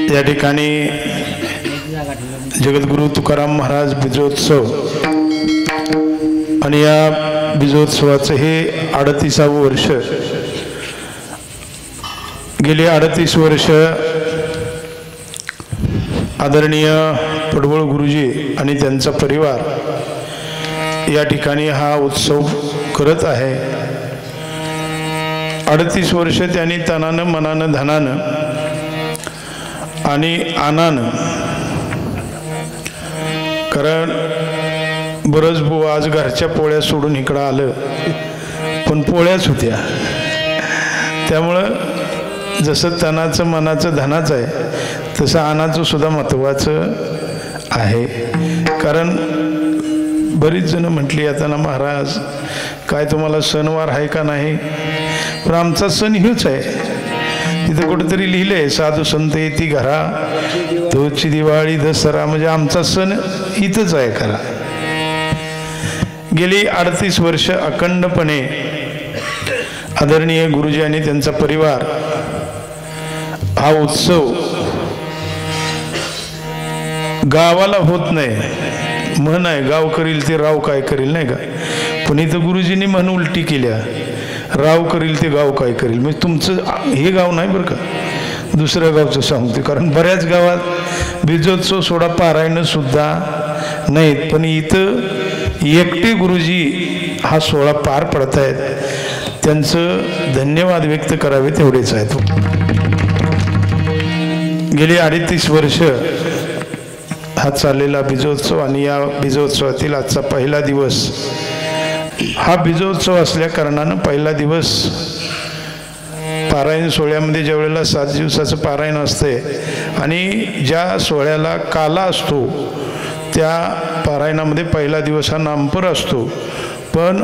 या ठिकाणी जगद्गुरु तुकाराम महाराज बीजोत्सव आणि या बीजोत्सवाचं हे 38वे वर्ष। गेली 38 वर्ष आदरणीय पडवळ गुरुजी आणि त्यांचा परिवार या ठिकाणी हा उत्सव करत आहे। 38 वर्ष त्यांनी तनानं मनानं धनानं आणि आनानं, कारण बरंच बुवा आज घरच्या पोळ्या सोडून इकडं आलं, पण पोळ्याच होत्या। त्यामुळं जसं तनाचं मनाचं धनाचं आहे तसं आनाचं सुद्धा महत्त्वाचं आहे। कारण बरीच जण म्हटली आता ना महाराज काय तुम्हाला सणवार आहे का नाही, पण आमचा सण हेच आहे। तिथं कुठेतरी लिहिलंय साधू संत येती घरा तोची दिवाळी दसरा, म्हणजे आमचा सण इथंच आहे खरा। गेली 38 वर्ष अखंडपणे आदरणीय गुरुजी आणि त्यांचा परिवार हा उत्सव गावाला होत नाही। म्हण आहे गाव करील ते राव काय करील, नाही का? पण इथं गुरुजींनी म्हण उलटी केल्या, राव करील ते गाव काय करील। म्हणजे तुमचं हे गाव नाही बरं का, दुसऱ्या गावचं सांगते। कारण बऱ्याच गावात बीजोत्सव सोडा पारायण सुद्धा नाहीत, पण इथं एकटे गुरुजी हा सोहळा पार पडतायत, त्यांचं धन्यवाद व्यक्त करावे तेवढेच आहेत। गेली 38 वर्ष हा चाललेला बीजोत्सव आणि या बीजोत्सवातील आजचा पहिला दिवस हा बीजोत्सव असल्या कारणानं पहिला दिवस पारायण सोहळ्यामध्ये ज्या वेळेला 7 दिवसाचं पारायण असते आणि ज्या सोहळ्याला काला असतो त्या पारायणामध्ये पहिला दिवस हा नामपर असतो। पण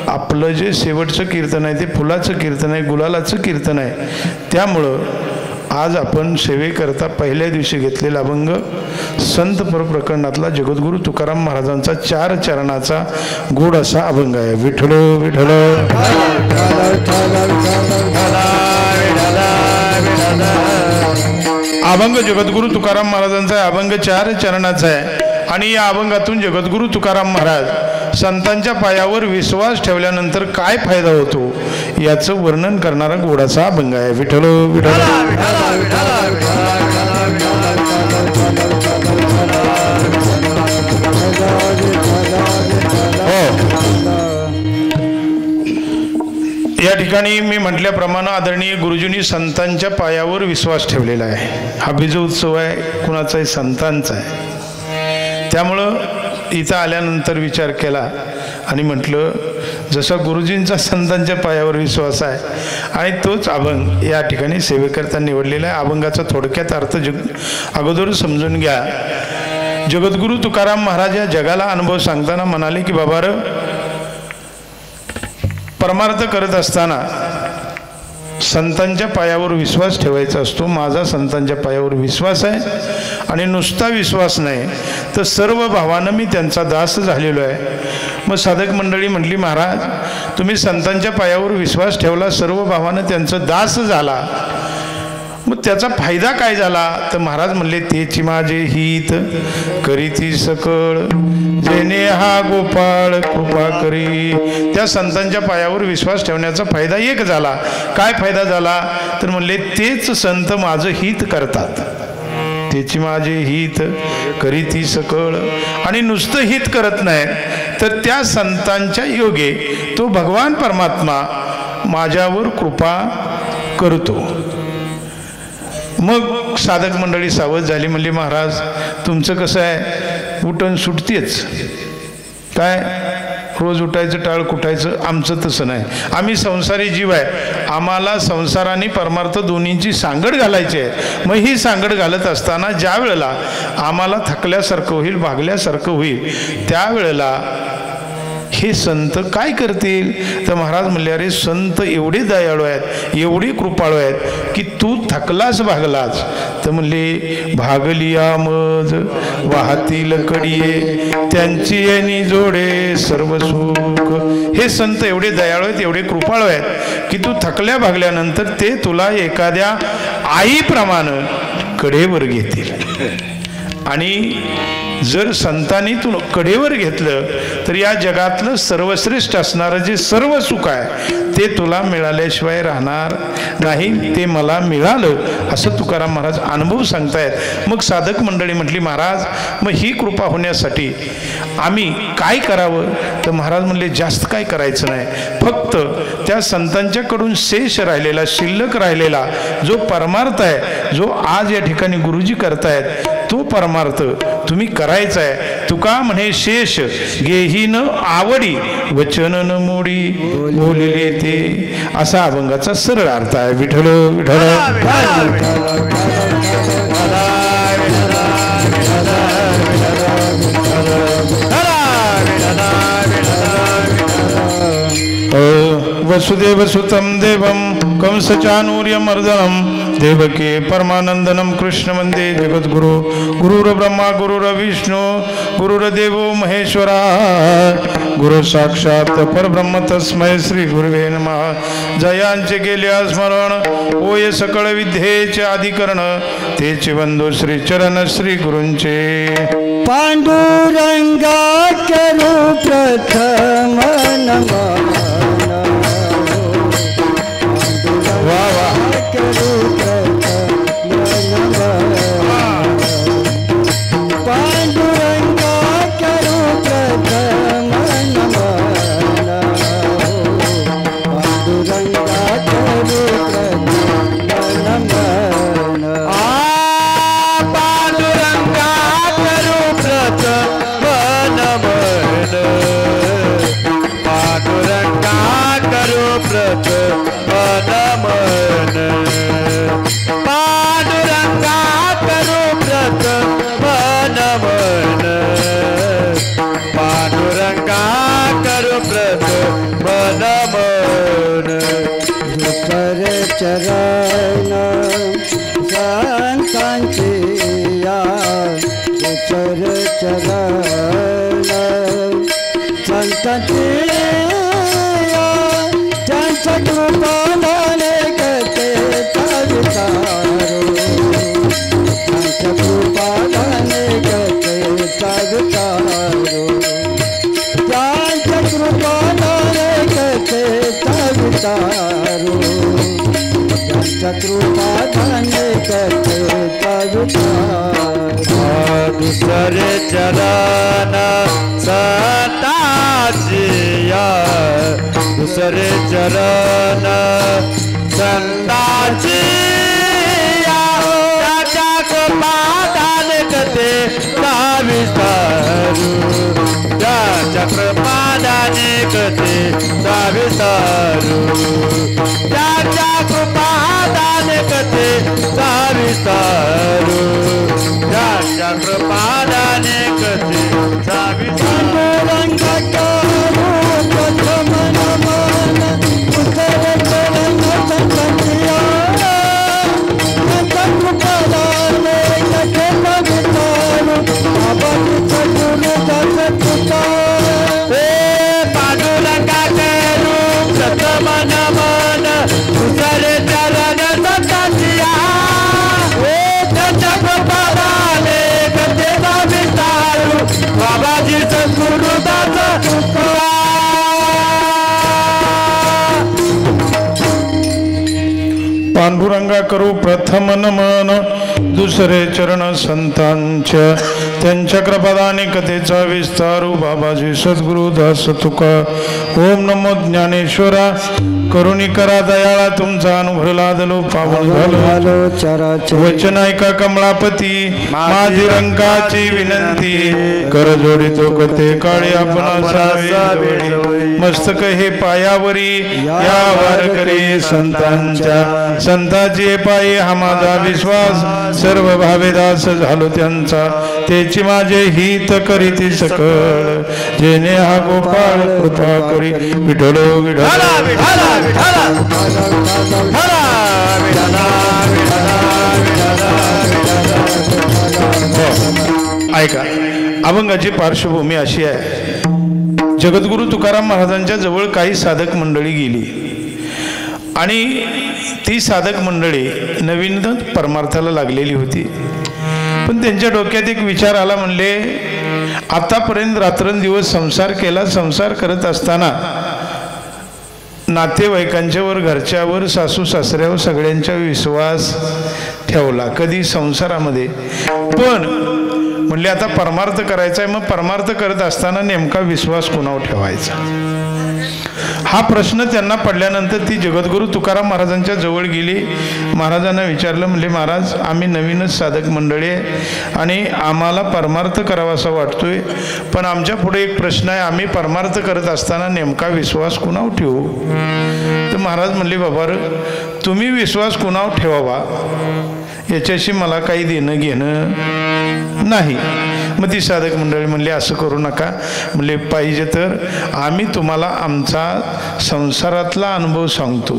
आपलं जे शेवटचं कीर्तन आहे ते फुलाचं कीर्तन आहे, गुलालाचं कीर्तन आहे। त्यामुळं आज आपण सेवेकरता पहिल्या दिवशी घेतलेला अभंग संत प्रकरणातला जगद्गुरु तुकाराम महाराजांचा 4 चरणाचा गोड असा अभंग आहे। विठ्ठल विठ्ठल अभंग जगद्गुरु तुकाराम महाराजांचा अभंग 4 चरणाचा आहे आणि या अभंगातून जगद्गुरु तुकाराम महाराज संतांच्या पायावर विश्वास ठेवल्यानंतर काय फायदा होतो याचं वर्णन करणारा गोडाचा अभंग आहे। विठ्ठल विठ्ठल या ठिकाणी मी म्हटल्याप्रमाणे आदरणीय गुरुजींनी संतांच्या पायावर विश्वास ठेवलेला आहे। हा बीजोत्सव आहे, कुणाचा आहे? संतांचा आहे। त्यामुळं इथं आल्यानंतर विचार केला आणि म्हटलं जसा गुरुजींचा संतांच्या पायावर विश्वास आहे आणि तोच अभंग या ठिकाणी सेवेकरता निवडलेला आहे। अभंगाचा थोडक्यात अर्थ अगोदर समजून घ्या। जगद्गुरु तुकाराम महाराज या जगाला अनुभव सांगताना म्हणाले की बाबा रे, परमार्थ करत असताना संतांच्या पायावर विश्वास ठेवायचा असतो। माझा संतांच्या पायावर विश्वास आहे आणि नुसता विश्वास नाही तर सर्व भावानं मी त्यांचा दास झालेलो आहे। मग साधक मंडळी म्हटली महाराज तुम्ही संतांच्या पायावर विश्वास ठेवला, सर्व भावानं त्यांचं दास झाला, मग त्याचा फायदा काय झाला? तर महाराज म्हणले तेची माझे हित करीती सकळ जेने हा गोपाळ कृपा करी। त्या संतांच्या पायावर विश्वास ठेवण्याचा फायदा एक झाला। काय फायदा झाला? तर म्हणले तेच संत माझं हित करतात, तेची माझे हित करीती सकळ। आणि नुसतं हित करत नाही तर त्या संतांच्या योगे तो भगवान परमात्मा माझ्यावर कृपा करतो। मग साधक मंडळी सावध झाली, म्हणली महाराज तुमचं कसं आहे, उठण सुटतेच, काय रोज उठायचं टाळ कुठायचं, आमचं तसं नाही। आम्ही संसारी जीव आहे, आम्हाला संसाराने परमार्थ दोन्हींची सांगड घालायची आहे। मग ही सांगड घालत असताना ज्या वेळेला आम्हाला थकल्यासारखं होईल, भागल्यासारखं होईल, त्यावेळेला हे संत काय करतील? तर महाराज म्हणले अरे संत एवढे दयाळू आहेत, एवढे कृपाळू आहेत की तू थकलास भागलास तर म्हणले भागलिया मज वाहतील कडिये त्यांची यांनी जोडे सर्व सुख. हे संत एवढे दयाळू आहेत, एवढे कृपाळू आहेत की तू थकल्या भागल्यानंतर ते तुला एखाद्या आईप्रमाणे कडेवर घेतील. आणि जर संतांनी तू कडेवर घेतलं तर या जगातलं सर्वश्रेष्ठ असणारं जे सर्व सुख आहे ते तुला मिळाल्याशिवाय राहणार नाही. ते मला मिळालं असं तुकाराम महाराज अनुभव सांगतायत. मग साधक मंडळी म्हटली, महाराज मग ही कृपा होण्यासाठी आम्ही काय करावं? तर महाराज म्हणले, जास्त काय करायचं नाही, फक्त त्या संतांच्याकडून शेष राहिलेला, शिल्लक राहिलेला जो परमार्थ आहे, जो आज या ठिकाणी गुरुजी करतायत तो परमार्थ तुम्ही करायचा आहे. तुका म्हणे शेष गेहीन आवडी वचन न मोडी बोलले ते, असा अभंगाचा सरळ अर्थ आहे. विठ्ठल विठ्ठल वसुदेव सुतं देवं कंसचाणूर्यमर्दनं देवकी परमानंदनं कृष्ण वंदे जगद्गुरु. गुरुर्ब्रह्मा गुरुर्विष्णु गुरुर्देवो महेश्वरा गुरु साक्षात परब्रह्म तस्मै श्री गुरुवे नमः. जयांचे केल्या स्मरण होय सकळ विद्येचे अधिकरण, तेचे वंदो श्री चरण श्री गुरूंचे. पांडुरंगा करू प्रथम नमः. चरण संतांचे या चरण संतांचे त्यांच्या कृपाने करते विचारो, त्यांच्या कृपाने करते विचारो, त्यांच्या कृपाने करते विचारो, कृपाने करते दुसरे चरण संतांचे या दुसरे चरण संतांचे या त्याच्या कृपाने करते विस्तारू, त्याच्या कृपाने करते विस्तारू, त्याच्या कृपाने करते विस्तारू, त्याच्या कृपाने करते विस्तारू. प्रथम नमन उत्तर चरण संतांच्या कृपाने करते विस्तारू, बाबाजी सद्गुरु दास तुकार. पांडुरंगा करू प्रथम नमन उत्तर चरण संतांच्या त्याच्या कृपाने करते विस्तारू, बाबाजी सद्गुरु दास तुकार. पांडुरंगा करू प्रथम नमन दुसरे चरण संतांच्या त्यांच्या कृपादाने कथेचा विस्तारू, बाबाजी सद्गुरु दास तुका. ओम नमो ज्ञानेश्वरा करुणी करा दयाळा तुमचा अनुभव लादलो पावन झालो वचन ऐका कमळापती माझी रंगाची विनंती कर जोडितो कथे काळी आपण सावे मस्तक हे पायावरी या वारकरी संतांच्या संतांचे पायी हा माझा विश्वास सर्व भावेदास झालो त्यांचा तेची माझे हित करीती सकळ जेने हा गोपाळ कृपा करी. विठ्ठल विठ्ठल ऐका, अभंगाची पार्श्वभूमी अशी आहे. जगद्गुरु तुकाराम महाराजांच्या जवळ काही साधक मंडळी गेली आणि ती साधक मंडळी नवीनच परमार्थाला लागलेली होती. पण त्यांच्या डोक्यात एक विचार आला. म्हणले, आतापर्यंत रात्रंदिवस संसार केला. संसार करत असताना नातेवाईकांच्यावर, घरच्यावर, सासू सासऱ्यावर सगळ्यांचा विश्वास ठेवला कधी संसारामध्ये. पण म्हणले आता परमार्थ करायचा आहे. मग परमार्थ करत असताना नेमका विश्वास कोणावर ठेवायचा, हा प्रश्न त्यांना पडल्यानंतर ती जगद्गुरु तुकाराम महाराजांच्या जवळ गेली. महाराजांना विचारलं. म्हणले, महाराज, आम्ही नवीनच साधक मंडळी आहे आणि आम्हाला परमार्थ करावा असा वाटतोय, पण आमच्या पुढे एक प्रश्न आहे. आम्ही परमार्थ करत असताना नेमका विश्वास कुणावर ठेवू? तर महाराज म्हणले, बाबा, तुम्ही विश्वास कुणावर ठेवावा याच्याशी मला काही देणं घेणं नाही. मग ती साधक मंडळी म्हणले, असं करू नका. म्हणले, पाहिजे तर आम्ही तुम्हाला आमचा संसारातला अनुभव सांगतो.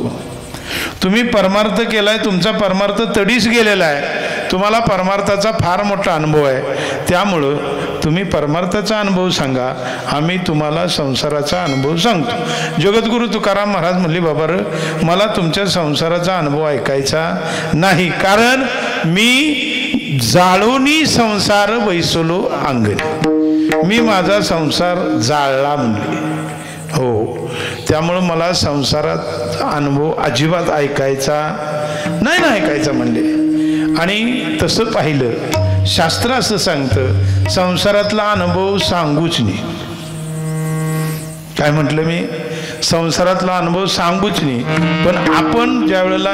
तुम्ही परमार्थ केलाय, तुमचा परमार्थ तडीस गेलेला आहे, तुम्हाला परमार्थाचा फार मोठा अनुभव आहे, त्यामुळं तुम्ही परमार्थाचा अनुभव सांगा, आम्ही तुम्हाला संसाराचा अनुभव सांगतो. जगद्गुरु तुकाराम महाराज म्हणले, बाबा, मला तुमच्या संसाराचा अनुभव ऐकायचा नाही, कारण मी जाळूनी संसार बैसलो अंगणी. मी माझा संसार जाळला म्हणले. हो, त्यामुळं मला संसारात अनुभव अजिबात ऐकायचा नाही ना ऐकायचा म्हणले. आणि तसं पाहिलं, शास्त्र असं सांगतं, संसारातला अनुभव सांगूच नाही. काय म्हटलं मी? संसारातला अनुभव सांगूच नाही. पण आपण ज्या वेळेला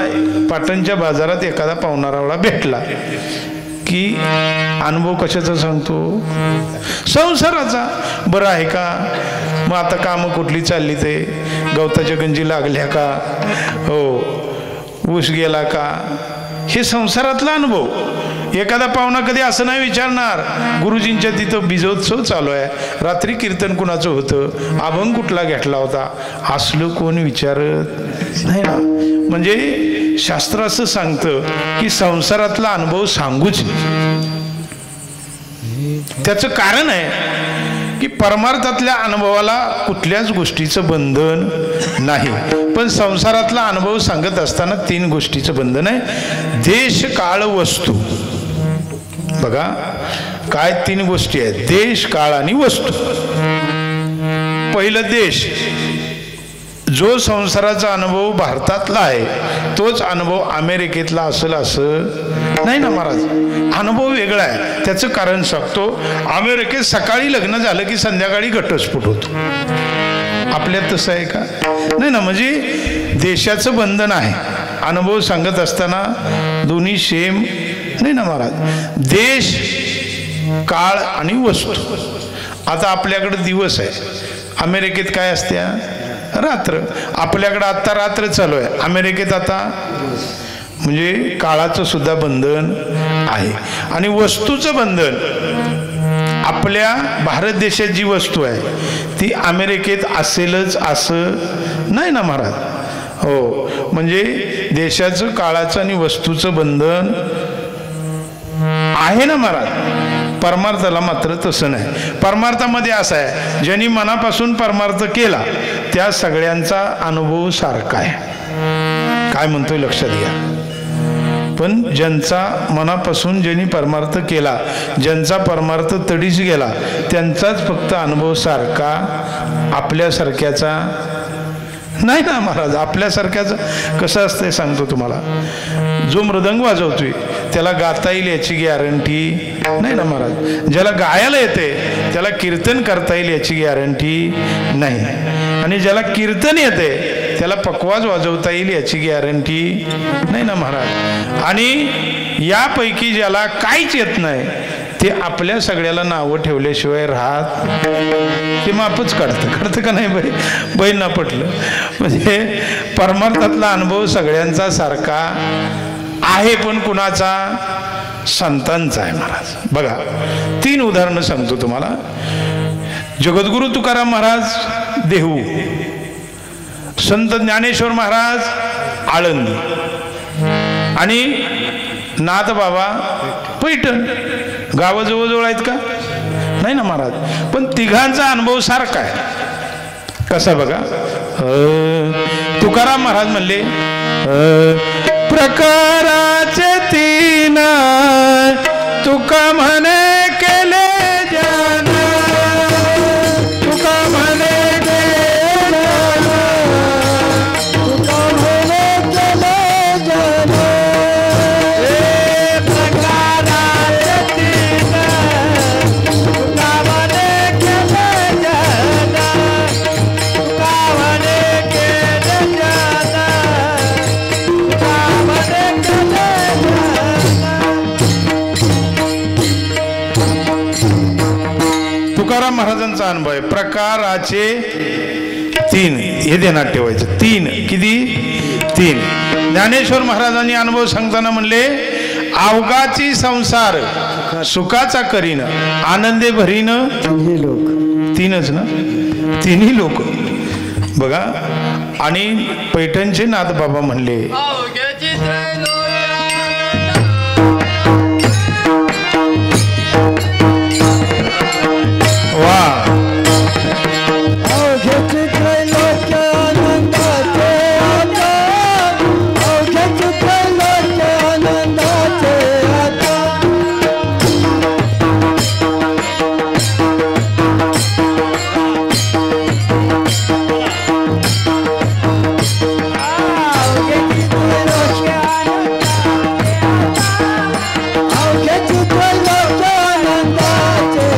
पाटणच्या बाजारात एखादा पाहुणारावळा भेटला की अनुभव कशाचा सांगतो? संसाराचा. बरं आहे का? मग आता कामं कुठली चालली, ते गवताच्या गंजी लागल्या का, हो ऊस गेला का, हे संसारातला अनुभव. एखादा पाहुणा कधी असं नाही विचारणार, गुरुजींच्या तिथं बीजोत्सव चालू आहे, रात्री कीर्तन कुणाचं होतं, अभंग कुठला घेतला होता, असलं कोण विचारत नाही ना. म्हणजे शास्त्र असं सांगतं की संसारातला अनुभव सांगूच. त्याचं कारण आहे की परमार्थातल्या अनुभवाला कुठल्याच गोष्टीचं बंधन नाही. पण संसारातला अनुभव सांगत असताना 3 गोष्टीचं बंधन आहे: देश, काळ, वस्तू. बघा काय 3 गोष्टी आहेत: देश, काळ आणि वस्तू. पहिलं देश. जो संसाराचा अनुभव भारतातला आहे तोच अनुभव अमेरिकेतला असेल असं नाही ना महाराज. अनुभव वेगळा आहे. त्याचं कारण सांगतो. अमेरिकेत सकाळी लग्न झालं की संध्याकाळी घटस्फोट होतो. आपल्यात तसं आहे का? नाही ना. म्हणजे देशाचं बंधन आहे. अनुभव सांगत असताना दोन्ही सेम नाही ना महाराज. देश, काळ आणि वस्तू. आता आपल्याकडे दिवस आहे, अमेरिकेत काय असत्या? रात्र. आपल्याकडे आता रात्र चालू आहे, अमेरिकेत आता म्हणजे काळाचं सुद्धा बंधन आहे. आणि वस्तूचं बंधन, आपल्या भारत देशात जी वस्तू आहे ती अमेरिकेत असेलच असं नाही ना महाराज. हो, म्हणजे देशाचं, काळाचं आणि वस्तूचं बंधन आहे ना महाराज. परमार्थाला मात्र तसं नाही. परमार्थामध्ये असं आहे, ज्यांनी मनापासून परमार्थ केला त्या सगळ्यांचा अनुभव सारखा आहे. काय म्हणतोय लक्षात घ्या. पण ज्यांचा मनापासून ज्यांनी परमार्थ केला, ज्यांचा परमार्थ तडीस गेला, त्यांचाच फक्त अनुभव सारखा, आपल्यासारख्याचा नाही ना महाराज. आपल्यासारख्याचं कसं असतंय सांगतो तुम्हाला. जो मृदंग वाजवतोय त्याला गाता येईल याची गॅरंटी नाही ना महाराज. ज्याला गायला येते त्याला कीर्तन करता येईल याची गॅरंटी नाही. आणि ज्याला कीर्तन येते त्याला पकवाज वाजवता येईल याची गॅरंटी नाही ना महाराज. आणि यापैकी ज्याला काहीच येत नाही ते आपल्या सगळ्याला नावं ठेवल्याशिवाय राहत ते मापच काढतं का नाही? बाई ना पटलं. म्हणजे परमार्थातला अनुभव सगळ्यांचा सारखा आहे, पण कुणाचा? संतांचा आहे महाराज. बघा 3 उदाहरणं सांगतो तुम्हाला. जगद्गुरु तुकाराम महाराज देहू, संत ज्ञानेश्वर महाराज आळंदी आणि नाथ बाबा पैठण. गावं जवळजवळ आहेत का? नाही ना महाराज. पण तिघांचा अनुभव सारखा आहे. कसा बघा. तुकाराम महाराज म्हणले प्रकाराचे तीन तुका म्हणे केले जान. तुका म्हणे केले तुका म्हणे केले जान. प्रकाराचे तीन तुका म्हणे केले जान. तुका म्हणे केले जान. तुका म्हणे केले जान. तुकाराम महाराजांचा अनुभव आहे. प्रकाराचे तीन हे ध्यानात ठेवायचं. तीन किती? तीन. ज्ञानेश्वर महाराजांनी अनुभव सांगताना म्हणले अवघाची संसार सुखाचा करीन आनंदे भरीन. हे लोक तीनच ना. तिन्ही लोक बघा. आणि पैठणचे नाथ बाबा म्हणले अवघ्याची त्रैलोक्य वा. अवघ्याचे त्रैलोक्य आनंदाचे आता. अवघ्याचे त्रैलोक्य आनंदाचे आता. अवघ्याचे त्रैलोक्य आनंदाचे.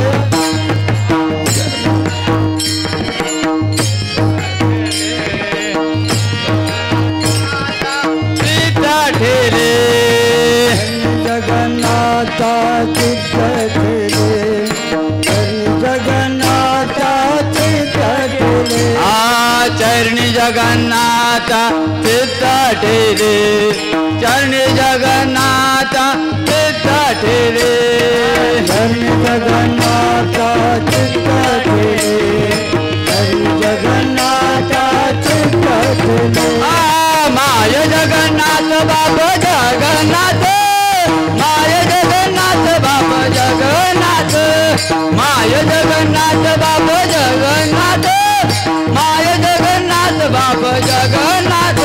पिता ठेले जगन्नाथा चित्त ठेले. जगन्नाथा चित्त ठेले. चरणी जगन्नाथ चित्त ठेले. चरणी जगन्नाथ चित्त ठेले. जगन्नाथा चित्त ठेले. जगन्नाथा चित्त ठेले. माय जगन्नाथ बाप जगन्नाथ. माय जगन्नाथ बाप जगन्नाथ. माय जगन्नाथ बाप जगन्नाथ. माय जगन्नाथ बाप जगन्नाथ.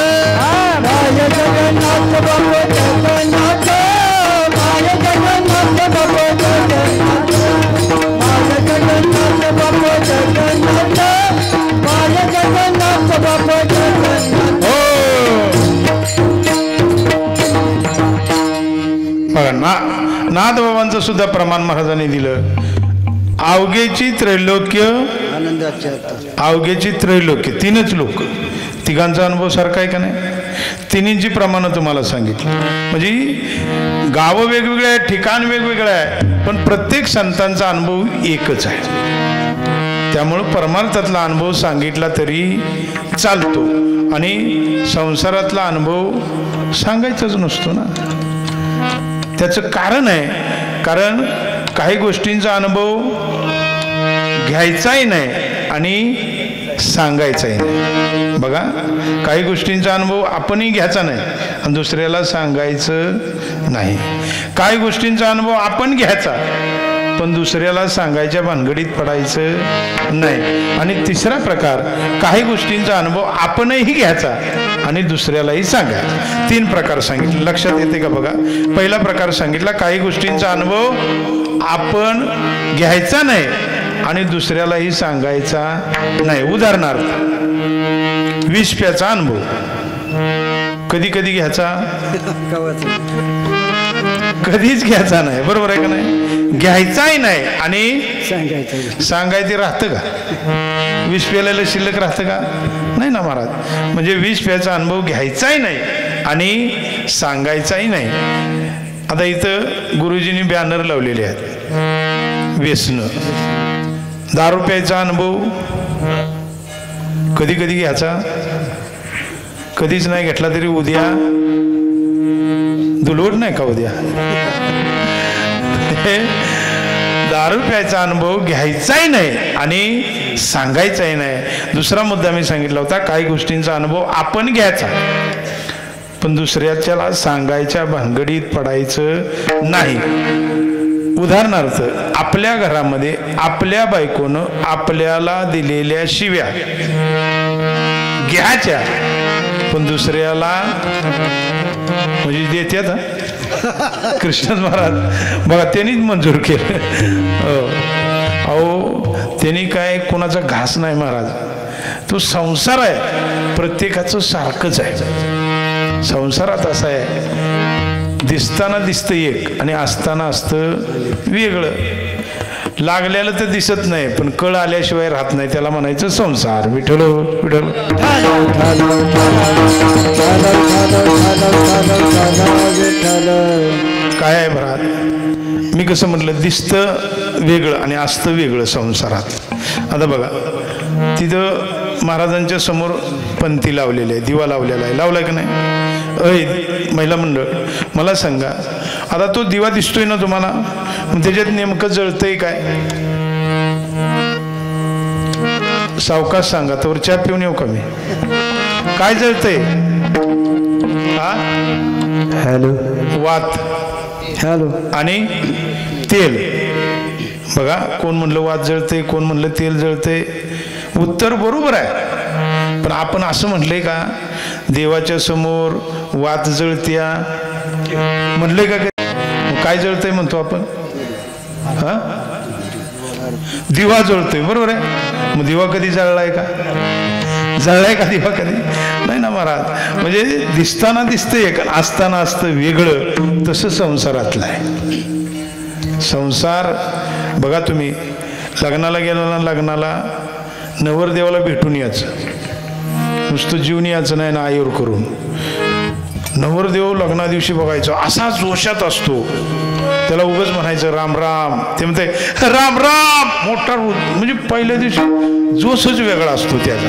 माय जगन्नाथ बाप जगन्नाथ. माय जगन्नाथ बाप जगन्नाथ. माय जगन्नाथ बाप जगन्नाथ. माय जगन्नाथ बाप जगन्नाथ. बघा नाथ बाबांचं सुद्धा प्रमाण महाराजांनी दिलं. अवघेची त्रैलोक्य आनंदाचे आता. अवघेची त्रैलोक्य तीनच लोक. तिघांचा अनुभव सारखा आहे का नाही? तिन्हींची प्रमाणं तुम्हाला सांगितली. म्हणजे गावं वेगवेगळे आहेत, ठिकाण वेगवेगळं आहे, पण प्रत्येक संतांचा अनुभव एकच आहे. त्यामुळं परमार्थातला अनुभव सांगितला तरी चालतो आणि संसारातला अनुभव सांगायचाच नसतो ना. त्याचं कारण आहे, कारण काही गोष्टींचा अनुभव घ्यायचाही नाही आणि सांगायचाही नाही. बघा, काही गोष्टींचा अनुभव आपणही घ्यायचा नाही आणि दुसऱ्याला सांगायचं नाही. काही गोष्टींचा अनुभव आपण घ्यायचा पण दुसऱ्याला सांगायच्या भानगडीत पडायचं नाही. आणि तिसरा प्रकार, काही गोष्टींचा अनुभव आपणही घ्यायचा आणि दुसऱ्यालाही सांगायचा. तीन प्रकार सांगितले. लक्षात येते का? बघा, पहिला प्रकार सांगितला, काही गोष्टींचा अनुभव आपण घ्यायचा नाही आणि दुसऱ्यालाही सांगायचा नाही. उदाहरणार्थ, विष प्याचा अनुभव कधी कधी घ्यायचा, कधीच घ्यायचा नाही. बरोबर आहे का नाही? घ्यायचाही नाही आणि सांगायचं राहतं का? विष प्यायला शिल्लक राहतं का? नाही ना महाराज. म्हणजे विष प्यायचा अनुभव घ्यायचाही नाही आणि सांगायचाही नाही. आता इथं गुरुजींनी बॅनर लावलेले आहेत, व्यसन. दारू प्यायचा अनुभव कधी कधी घ्यायचा, कधीच नाही घेतला तरी उद्या दुलवट नाही का? उद्या दारू प्यायचा अनुभव घ्यायचाही नाही आणि सांगायचाही नाही. दुसरा मुद्दा मी सांगितला होता, काही गोष्टींचा अनुभव आपण घ्यायचा पण पण दुसऱ्याच्याला सांगायच्या भानगडीत पडायचं नाही. उदाहरणार्थ आपल्या घरामध्ये आपल्या बायकोनं आपल्याला दिलेल्या शिव्या घ्यायच्या, पण दुसऱ्याला म्हणजे देत्यात. कृष्ण महाराज बघा त्यांनीच मंजूर केलं. अहो त्यांनी काय कोणाचा घास नाही महाराज. तो संसार आहे, प्रत्येकाचं सारखंच आहे. संसारात असं आहे, दिसताना दिसतं एक आणि असताना असतं वेगळं. लागलेलं तर दिसत नाही, पण कळ आल्याशिवाय राहत नाही, त्याला म्हणायचं संसार. विठ्ठल विठ्ठल. काय आहे भरात, मी कसं म्हटलं, दिसतं वेगळं आणि असतं वेगळं संसारात. आता बघा तिथं महाराजांच्या समोर पंथी लावलेली आहे, दिवा लावलेला आहे, लावलाय का नाही? अय महिला मंडळ मला सांगा, आता तो दिवा दिसतोय ना तुम्हाला, त्याच्यात नेमकं जळतंय काय? सावकाश सांगा, तर चहा पिऊन येऊ का मी? काय जळतंय? हा हॅलो वात हॅलो आणि तेल. बघा कोण म्हणलं वात जळते, कोण म्हणलं तेल जळते. उत्तर बरोबर आहे, पण आपण असं म्हटलंय का देवाच्या समोर वात जळत्या म्हटलंय का? काय जळतंय म्हणतो आपण? हा दिवा जळतोय, बरोबर आहे. मग दिवा कधी जळलाय का? जळलाय का दिवा कधी? नाही ना महाराज. म्हणजे दिसताना दिसतंय एक, असताना असतं वेगळं. तसं संसारातलं आहे. संसार बघा तुम्ही लग्नाला गेला ना, लग्नाला नवरदेवाला भेटून यायचं, नुसतं जीवन यायचं नाही ना आईवर करून. नवरदेव लग्ना दिवशी बघायचं असा जोशात असतो, त्याला उगाच म्हणायचं राम राम. ते म्हणते राम राम मोठा, म्हणजे पहिल्या दिवशी जोशच वेगळा असतो त्याचा.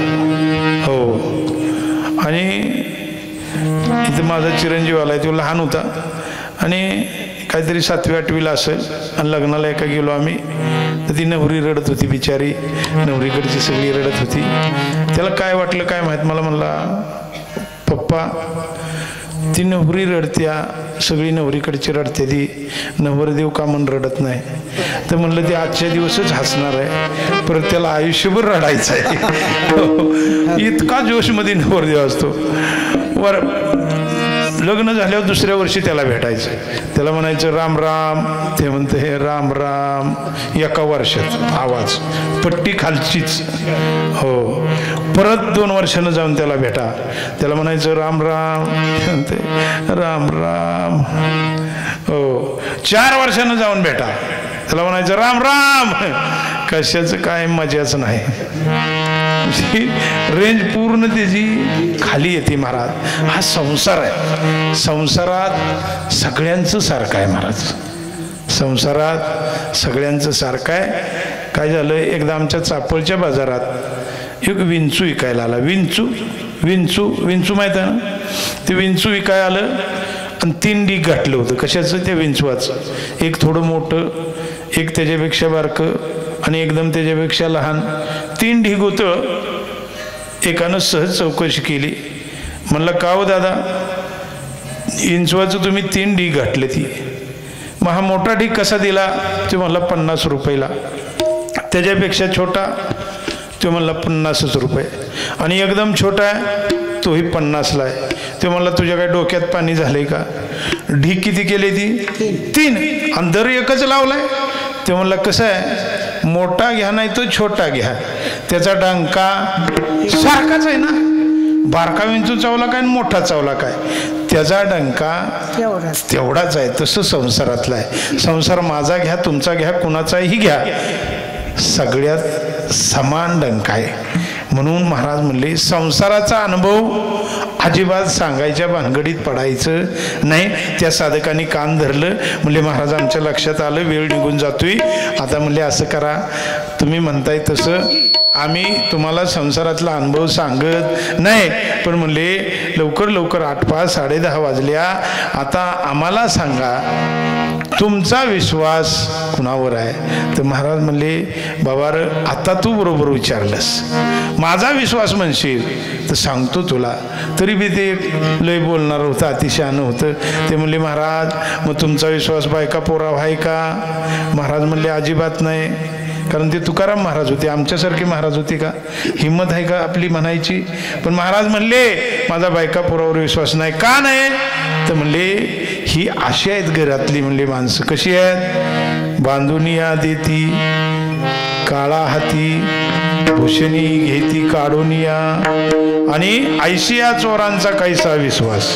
हो. आणि इथं माझा चिरंजीव आलाय, तो लहान होता आणि काहीतरी 7वी 8वीला असेल, आणि लग्नाला एका गेलो आम्ही, तर ती नवरी रडत होती बिचारी, नवरीकडची सगळी रडत होती. त्याला काय वाटलं काय माहीत, मला म्हणला पप्पा ती नवरी रडत्या, सगळी नवरीकडची रडते, ती नवरदेव का म्हणून रडत नाही? तर म्हणलं ते आजच्या दिवसच हसणार आहे, परत त्याला आयुष्यभर रडायचं आहे. इतका जोशमध्ये नवरदेव असतो. वर लग्न झाल्यावर दुसऱ्या वर्षी त्याला भेटायचं, त्याला म्हणायचं राम राम. ते म्हणते हे राम राम. एका वर्षात आवाज पट्टी खालचीच. हो. परत 2 वर्षानं जाऊन त्याला भेटा, त्याला म्हणायचं राम राम. ते म्हणते राम राम. हो. 4 वर्षानं जाऊन भेटा, त्याला म्हणायचं राम राम. कशाचं काय मजाच नाही. रेंज पूर्ण त्याची खाली येते महाराज. हा संसार आहे. संसारात सगळ्यांचं सारखं आहे महाराज. संसारात सगळ्यांचं सारखं आहे. काय झालं, एकदा आमच्या चापळच्या बाजारात एक विंचू विकायला आला. विंचू विंचू विंचू माहित आहे ना? ते विंचू विकायला आलं आणि 3 ढीग घातलं होतं. कशाचं? त्या विंचवाचं. एक थोडं मोठं, एक त्याच्यापेक्षा बारकं आणि एकदम त्याच्यापेक्षा लहान. 3 ढीग होतं. एकानं सहज चौकशी केली, म्हणलं का हो दादा, इंचवाचं तुम्ही 3 ढीग घातले ती, मग हा मोठा ढीग कसा दिला? ते म्हणला 50 रुपयाला. त्याच्यापेक्षा छोटा तो म्हणला 50 रुपये. आणि एकदम छोटा आहे तोही 50ला आहे. ते म्हणला तुझ्या काय डोक्यात पाणी झालंय का? ढीग किती केली ती? 3. आणि दर एकच लावलाय. ते म्हणला कसं आहे, मोठा घ्या नाही तो छोटा घ्या, त्याचा डंका सारखाच आहे ना. बारका विंचू चावला काय मोठा चावला काय, त्याचा डंका तेवढाच आहे. तसं संसारातला आहे. संसार माझा घ्या, तुमचा घ्या, कुणाचाही घ्या, सगळ्यात समान डंका आहे. म्हणून महाराज म्हणले संसाराचा अनुभव अजिबात सांगायच्या भानगडीत पडायचं नाही. त्या साधकांनी कान धरलं. म्हणले महाराज आमच्या लक्षात आलं, वेळ निघून जातोय. आता म्हणले असं करा, तुम्ही म्हणताय तसं आम्ही तुम्हाला संसारातला अनुभव सांगत नाही, पण म्हणले लवकर लवकर 8:05 10:30 वाजल्या. आता आम्हाला सांगा तुमचा विश्वास कुणावर आहे? तर महाराज म्हणले बाबा आता तू बरोबर विचारलंस. माझा विश्वास म्हणशील तर सांगतो तुला. तरी बी ते लय बोलणार होतं, अतिशहाणं होतं. ते म्हणले महाराज मग तुमचा विश्वास बायका पोराव आहे का? महाराज म्हणले अजिबात नाही. कारण ते तुकाराम महाराज होते, आमच्यासारखे महाराज होते का? हिंमत आहे का आपली म्हणायची? पण महाराज म्हणले माझा बायका पोरावर विश्वास नाही. का नाही? तर म्हणले ही अशी आहेत घरातली म्हणले माणसं. कशी आहेत? बांधून या देती काळा हाती, भूषणी घेती काढून या, आणि ऐशिया चोरांचा कैसा विश्वास.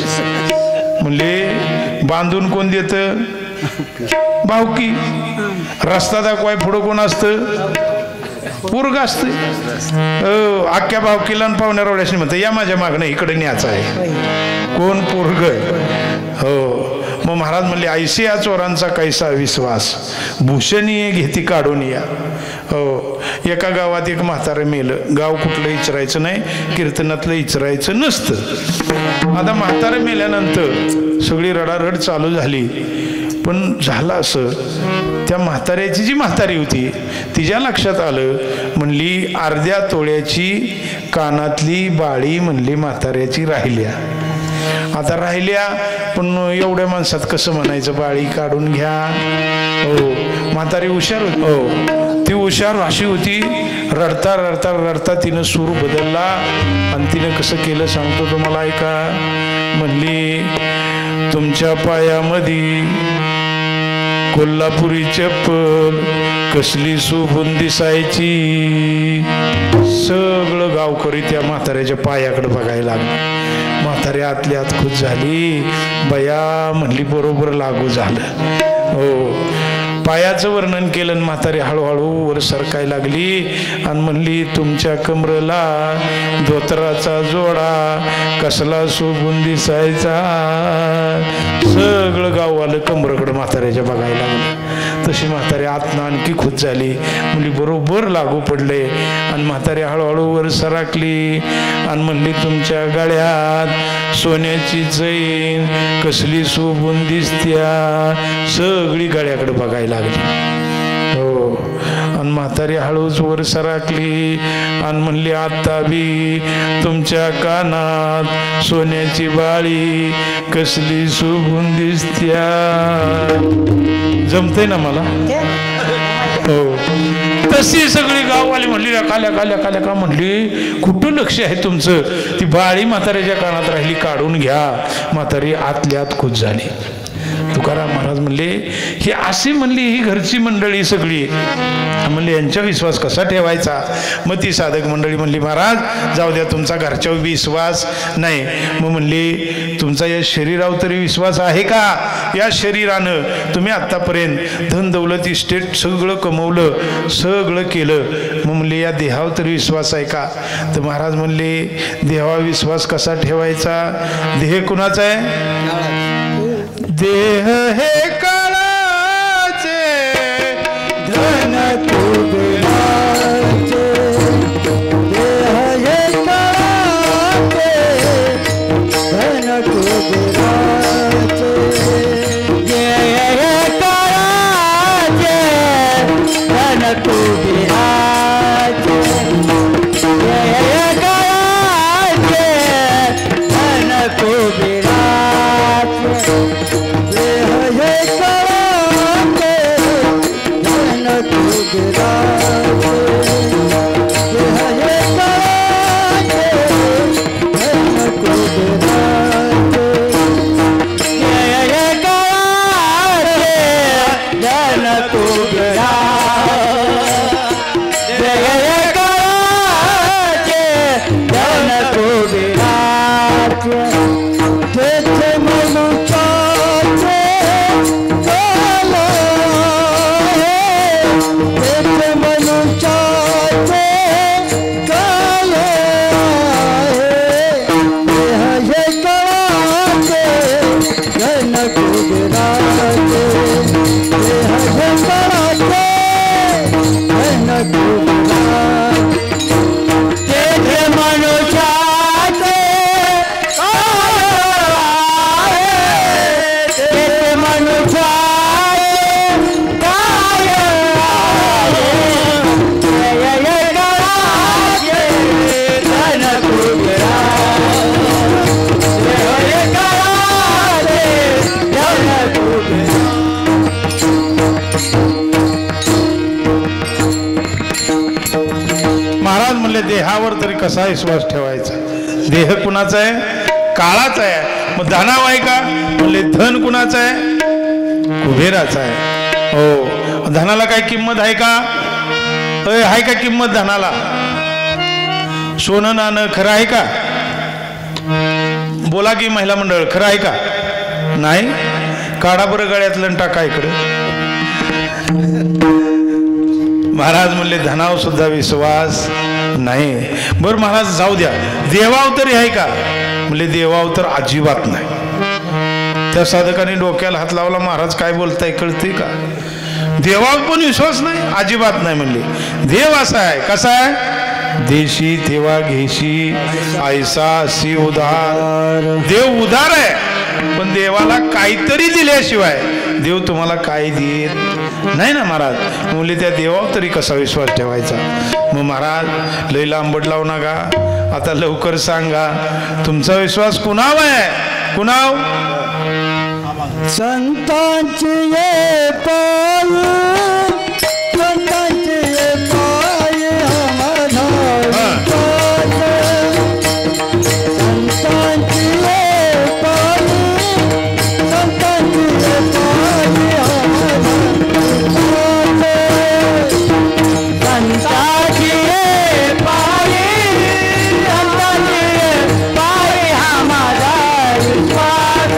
म्हणले बांधून कोण देतं? भावकी. रस्ता दाखवाय पुढं कोण असतं? पोरग असतं. अख्ख्या भावकीला पाहुण्या रवड्याशी म्हणतं या माझ्या मागणं इकडे न्यायचं आहे. कोण? पोरग. हो. मग महाराज म्हणले ऐशिया चोरांचा कैसा विश्वास, भूषणी घेती काढून या. हो. एका गावात एक म्हातारं मेलं. गाव कुठलं इचरायचं नाही, कीर्तनातलं इचरायचं नसतं. आता म्हातारं मेल्यानंतर सगळी रडारड चालू झाली. पण झालं असं, त्या म्हाताऱ्याची जी म्हातारी होती तिच्या लक्षात आलं. म्हणली अर्ध्या तोळ्याची कानातली बाळी म्हणली म्हाताऱ्याची राहिल्या. आता राहिल्या पण एवढ्या माणसात कसं म्हणायचं बाळी काढून घ्या. हो. म्हातारी हुशार होती. हो. ती हुशार अशी होती. रडता रडता रडता तिनं सूर बदलला आणि तिनं कसं केलं सांगतो तुम्हाला ऐका. म्हणली तुमच्या पायामध्ये कोल्हापुरी चप्पल कसली शोभून दिसायची. सगळं गावकरी त्या म्हाताऱ्याच्या पायाकडे बघायला लागलं. म्हातारी आतल्या आत खुश झाली. बया म्हणली बरोबर लागू झालं. हो. पायाचं वर्णन केलं. म्हातारी हळूहळू वर सरकायला लागली आणि म्हणली तुमच्या कमरेला धोतराचा जोडा कसला शोभून दिसायचा. सगळं गाव आलं कमरेकडे म्हाताऱ्याच्या बघायला लागलं. तशी म्हातारी आतनं आणखी खुश झाली. म्हणली बरोबर लागू पडले. आणि म्हातारी हळूहळू वर सरकली आणि म्हणली तुमच्या गळ्यात सोन्याची चैन कसली शोभून दिसत्या. सगळी गळ्याकडे बघायला लागली. हो. आणि म्हातारी हळूच वर सरकली आणि म्हणली आता बी तुमच्या कानात सोन्याची बाळी कसली शोभून दिसत्या. जमते ना मला? हो. तशी सगळी गाववाली म्हणली काल्या काल्या काल्या का म्हणली कुठं लक्ष आहे तुमचं? ती बाळी म्हाताऱ्याच्या कानात राहिली काढून घ्या. म्हातारी आतल्यात खुश झाली. तुकाराम महाराज म्हणले ही अशी म्हणली ही घरची मंडळी सगळी म्हणले यांचा विश्वास कसा ठेवायचा. मग ती साधक मंडळी म्हणली महाराज जाऊ द्या तुमचा घरच्यावर विश्वास नाही. मग म्हणली तुमचा या शरीरावर तरी विश्वास आहे का? या शरीरानं तुम्ही आत्तापर्यंत धन दौलत इस्टेट सगळं कमवलं सगळं केलं. मग म्हणले या देहावर तरी विश्वास आहे का? तर महाराज म्हणले देहावर विश्वास कसा ठेवायचा? देह कुणाचा आहे? देह हे काळाचे धन कुबेराचे. देह हे काळाचे धन कुबेराचे. देह हे काळाचे धन कुबेराचे. देह हे काळाचे धन कुबेराचे. Come on. देहावर तरी कसा विश्वास ठेवायचा? देह कुणाचा आहे? काळाचा आहे. मग धनाव आहे का? म्हणले धन कुणाचं आहे? कुबेराचा आहे. हो, धनाला काय किंमत आहे का? आहे का किंमत धनाला? सोनं नाणं खरं आहे का? बोला की महिला मंडळ, खरं आहे का? नाही. काढा बरं गळ्यातलं टाका इकडे. महाराज म्हणले धनावर सुद्धा विश्वास नाही. बरं महाराज जाऊ द्या, देवाव तरी आहे का? म्हणले देवाव तर अजिबात नाही. त्या साधकाने डोक्याला हात लावला. महाराज काय बोलताय कळते का? देवावर पण विश्वास नाही, अजिबात नाही. म्हणले देव असा आहे. कसा आहे? देशी तेव्हा घेशी ऐसा असी उदार. देव उदार आहे, पण देवाला काहीतरी दिल्याशिवाय देव तुम्हाला काय देत नाही ना महाराज. म्हणले त्या देवावर तरी कसा विश्वास ठेवायचा? मग महाराज लई लांबड लावू नका, आता लवकर सांगा तुमचा विश्वास कुणाव आहे? कुणाव? संतांचे ये पाय, संतांचे ये पाय आम्हाला विश्वास. संतांचे ये पाय, संतांचे ये पाय आम्हाला विश्वास.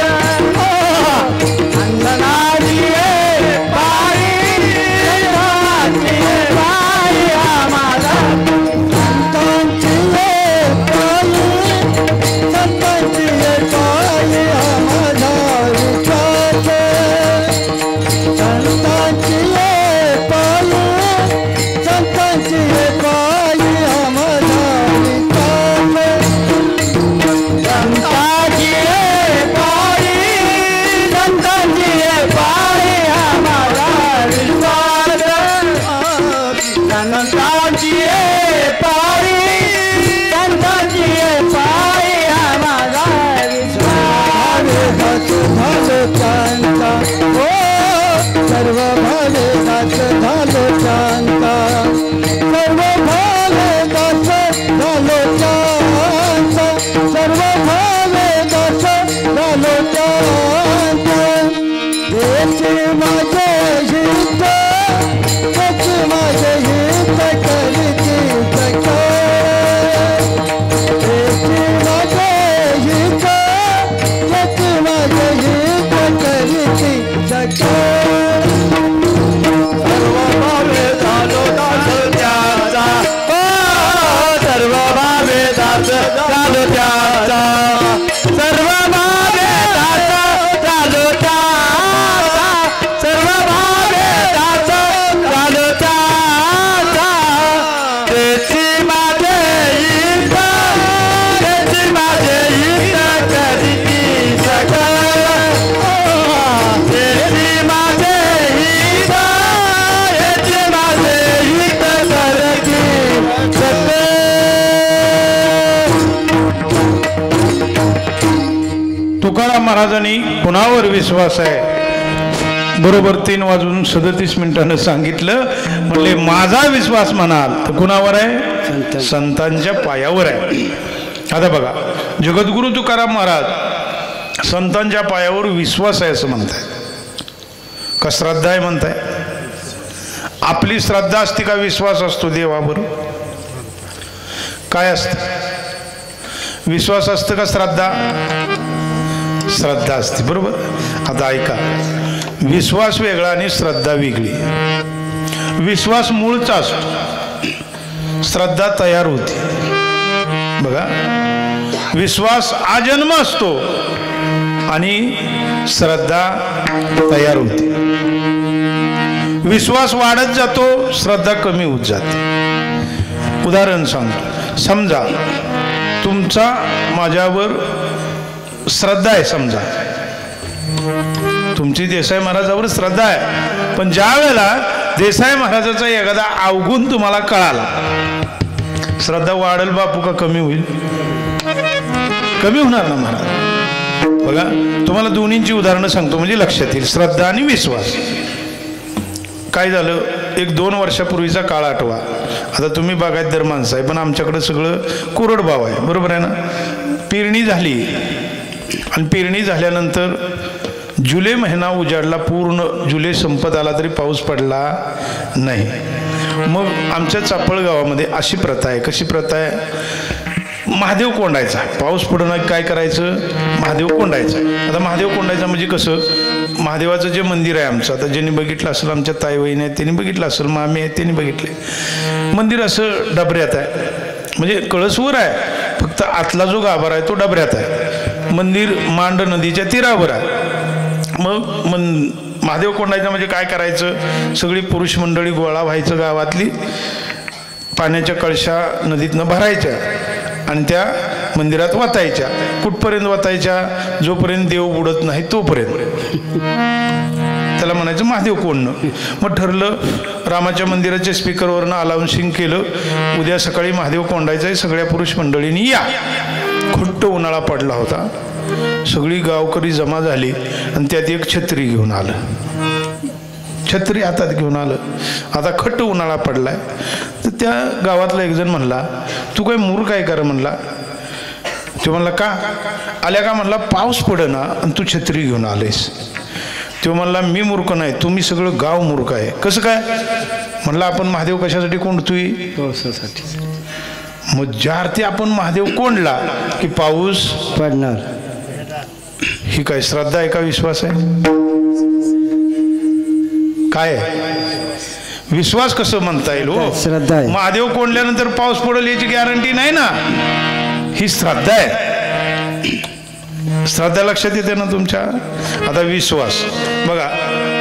संतांचे ये पाय, संतांचे ये पाय आम्हाला विश्वास. सर्व भावे दास झालो शांता, सर्व भावे दास झालो शांता, सर्व भावे दास झालो शांता. देश माझे हित, देश माझे हित करती सखा. देश माझे हित, देश माझे हित करती सखा. तुकाराम महाराजांनी कुणावर विश्वास आहे? बरोबर 3:37 सांगितलं. म्हणले माझा विश्वास म्हणाल तर कुणावर आहे? संतांच्या पायावर आहे. आता बघा, जगद्गुरु तुकाराम महाराज संतांच्या पायावर विश्वास आहे असं म्हणताय का? श्रद्धा आहे म्हणताय? आपली श्रद्धा असते का विश्वास असतो देवावर? काय असतं? विश्वास असतं का श्रद्धा? श्रद्धा असते. बरोबर. आता ऐका, विश्वास वेगळा आणि श्रद्धा वेगळी. विश्वास मूळचा असतो, श्रद्धा तयार होते. बघा, विश्वास आजन्म असतो आणि श्रद्धा तयार होते. विश्वास वाढत जातो, श्रद्धा कमी होत जाते. उदाहरण सांगतो. समजा तुमचा माझ्यावर श्रद्धा आहे. समजा तुमची देसाई महाराजावर श्रद्धा आहे, पण ज्या वेळेला देसाई महाराजाचा एखादा अवगुण तुम्हाला कळाला, श्रद्धा वाढेल बापू का कमी होईल? कमी होणार ना महाराज. बघा, तुम्हाला दोन्हींची उदाहरणं सांगतो म्हणजे लक्षात येईल. श्रद्धा आणि विश्वास. काय झालं? एक 2 वर्षापूर्वीचा काळ आठवा. आता तुम्ही बागायतदार माणसं आहे, पण आमच्याकडे सगळं कोरडभाव आहे, बरोबर आहे ना. पेरणी झाली आणि पेरणी झाल्यानंतर जुलै महिना उजाडला, पूर्ण जुलै संपत आला तरी पाऊस पडला नाही. मग आमच्या चापळ गावामध्ये अशी प्रथा आहे. कशी प्रथा आहे? महादेव कोंडायचा. पाऊस पडणं काय करायचं? महादेव कोंडायचा. आता महादेव कोंडायचा म्हणजे कसं? महादेवाचं जे मंदिर आहे आमचं, आता ज्यांनी बघितलं असेल, आमच्या ताई वहिनी आहेत त्यांनी बघितलं असेल, मामी आहेत त्यांनी बघितले. मंदिर असं डबऱ्यात आहे, म्हणजे कळसवर आहे, फक्त आतला जो गाभारा आहे तो डबऱ्यात आहे. मंदिर मांड नदीच्या तीरावर आहे. मग महादेव कोंडायचा म्हणजे काय करायचं? सगळी पुरुष मंडळी गोळा व्हायचं, गावातली पाण्याच्या कळशा नदीतनं भरायच्या आणि त्या मंदिरात वाचायच्या. कुठपर्यंत वाचायच्या? जोपर्यंत देव बुडत नाही तोपर्यंत. त्याला म्हणायचं महादेव कोंडणं. मग ठरलं, रामाच्या मंदिराच्या स्पीकरवरनं अनाउन्सिंग केलं, उद्या सकाळी महादेव कोंडायचं आहे, सगळ्या पुरुष मंडळींनी या. खुट्ट उन्हाळा पडला होता, सगळी गावकरी जमा झाली आणि त्यात एक छत्री घेऊन आलं. छत्री हातात घेऊन आलं. आता खट्ट उन्हाळा पडलाय. तर त्या गावातला एक जण म्हणला, तू काय मूर्ख आहे का? म्हणला. तो म्हणला, का आल्या का? म्हणला, पाऊस पडेना आणि तू छत्री घेऊन आलेस. तो म्हणला, मी मूर्ख नाही, तुम्ही सगळं गाव मूर्ख आहे. कसं काय? म्हणला, आपण महादेव कशासाठी कोंडतोय? पावसासाठी. मग ज्या अर्थी आपण महादेव कोंडला की पाऊस पडणार. ही काय श्रद्धा आहे का विश्वास आहे? काय विश्वास कसं म्हणता येईल हो? श्रद्धा आहे. महादेव कोंडल्यानंतर पाऊस पडेल याची गॅरंटी नाही ना. ही श्रद्धा आहे. श्रद्धा लक्षात येते ना तुमच्या. आता विश्वास बघा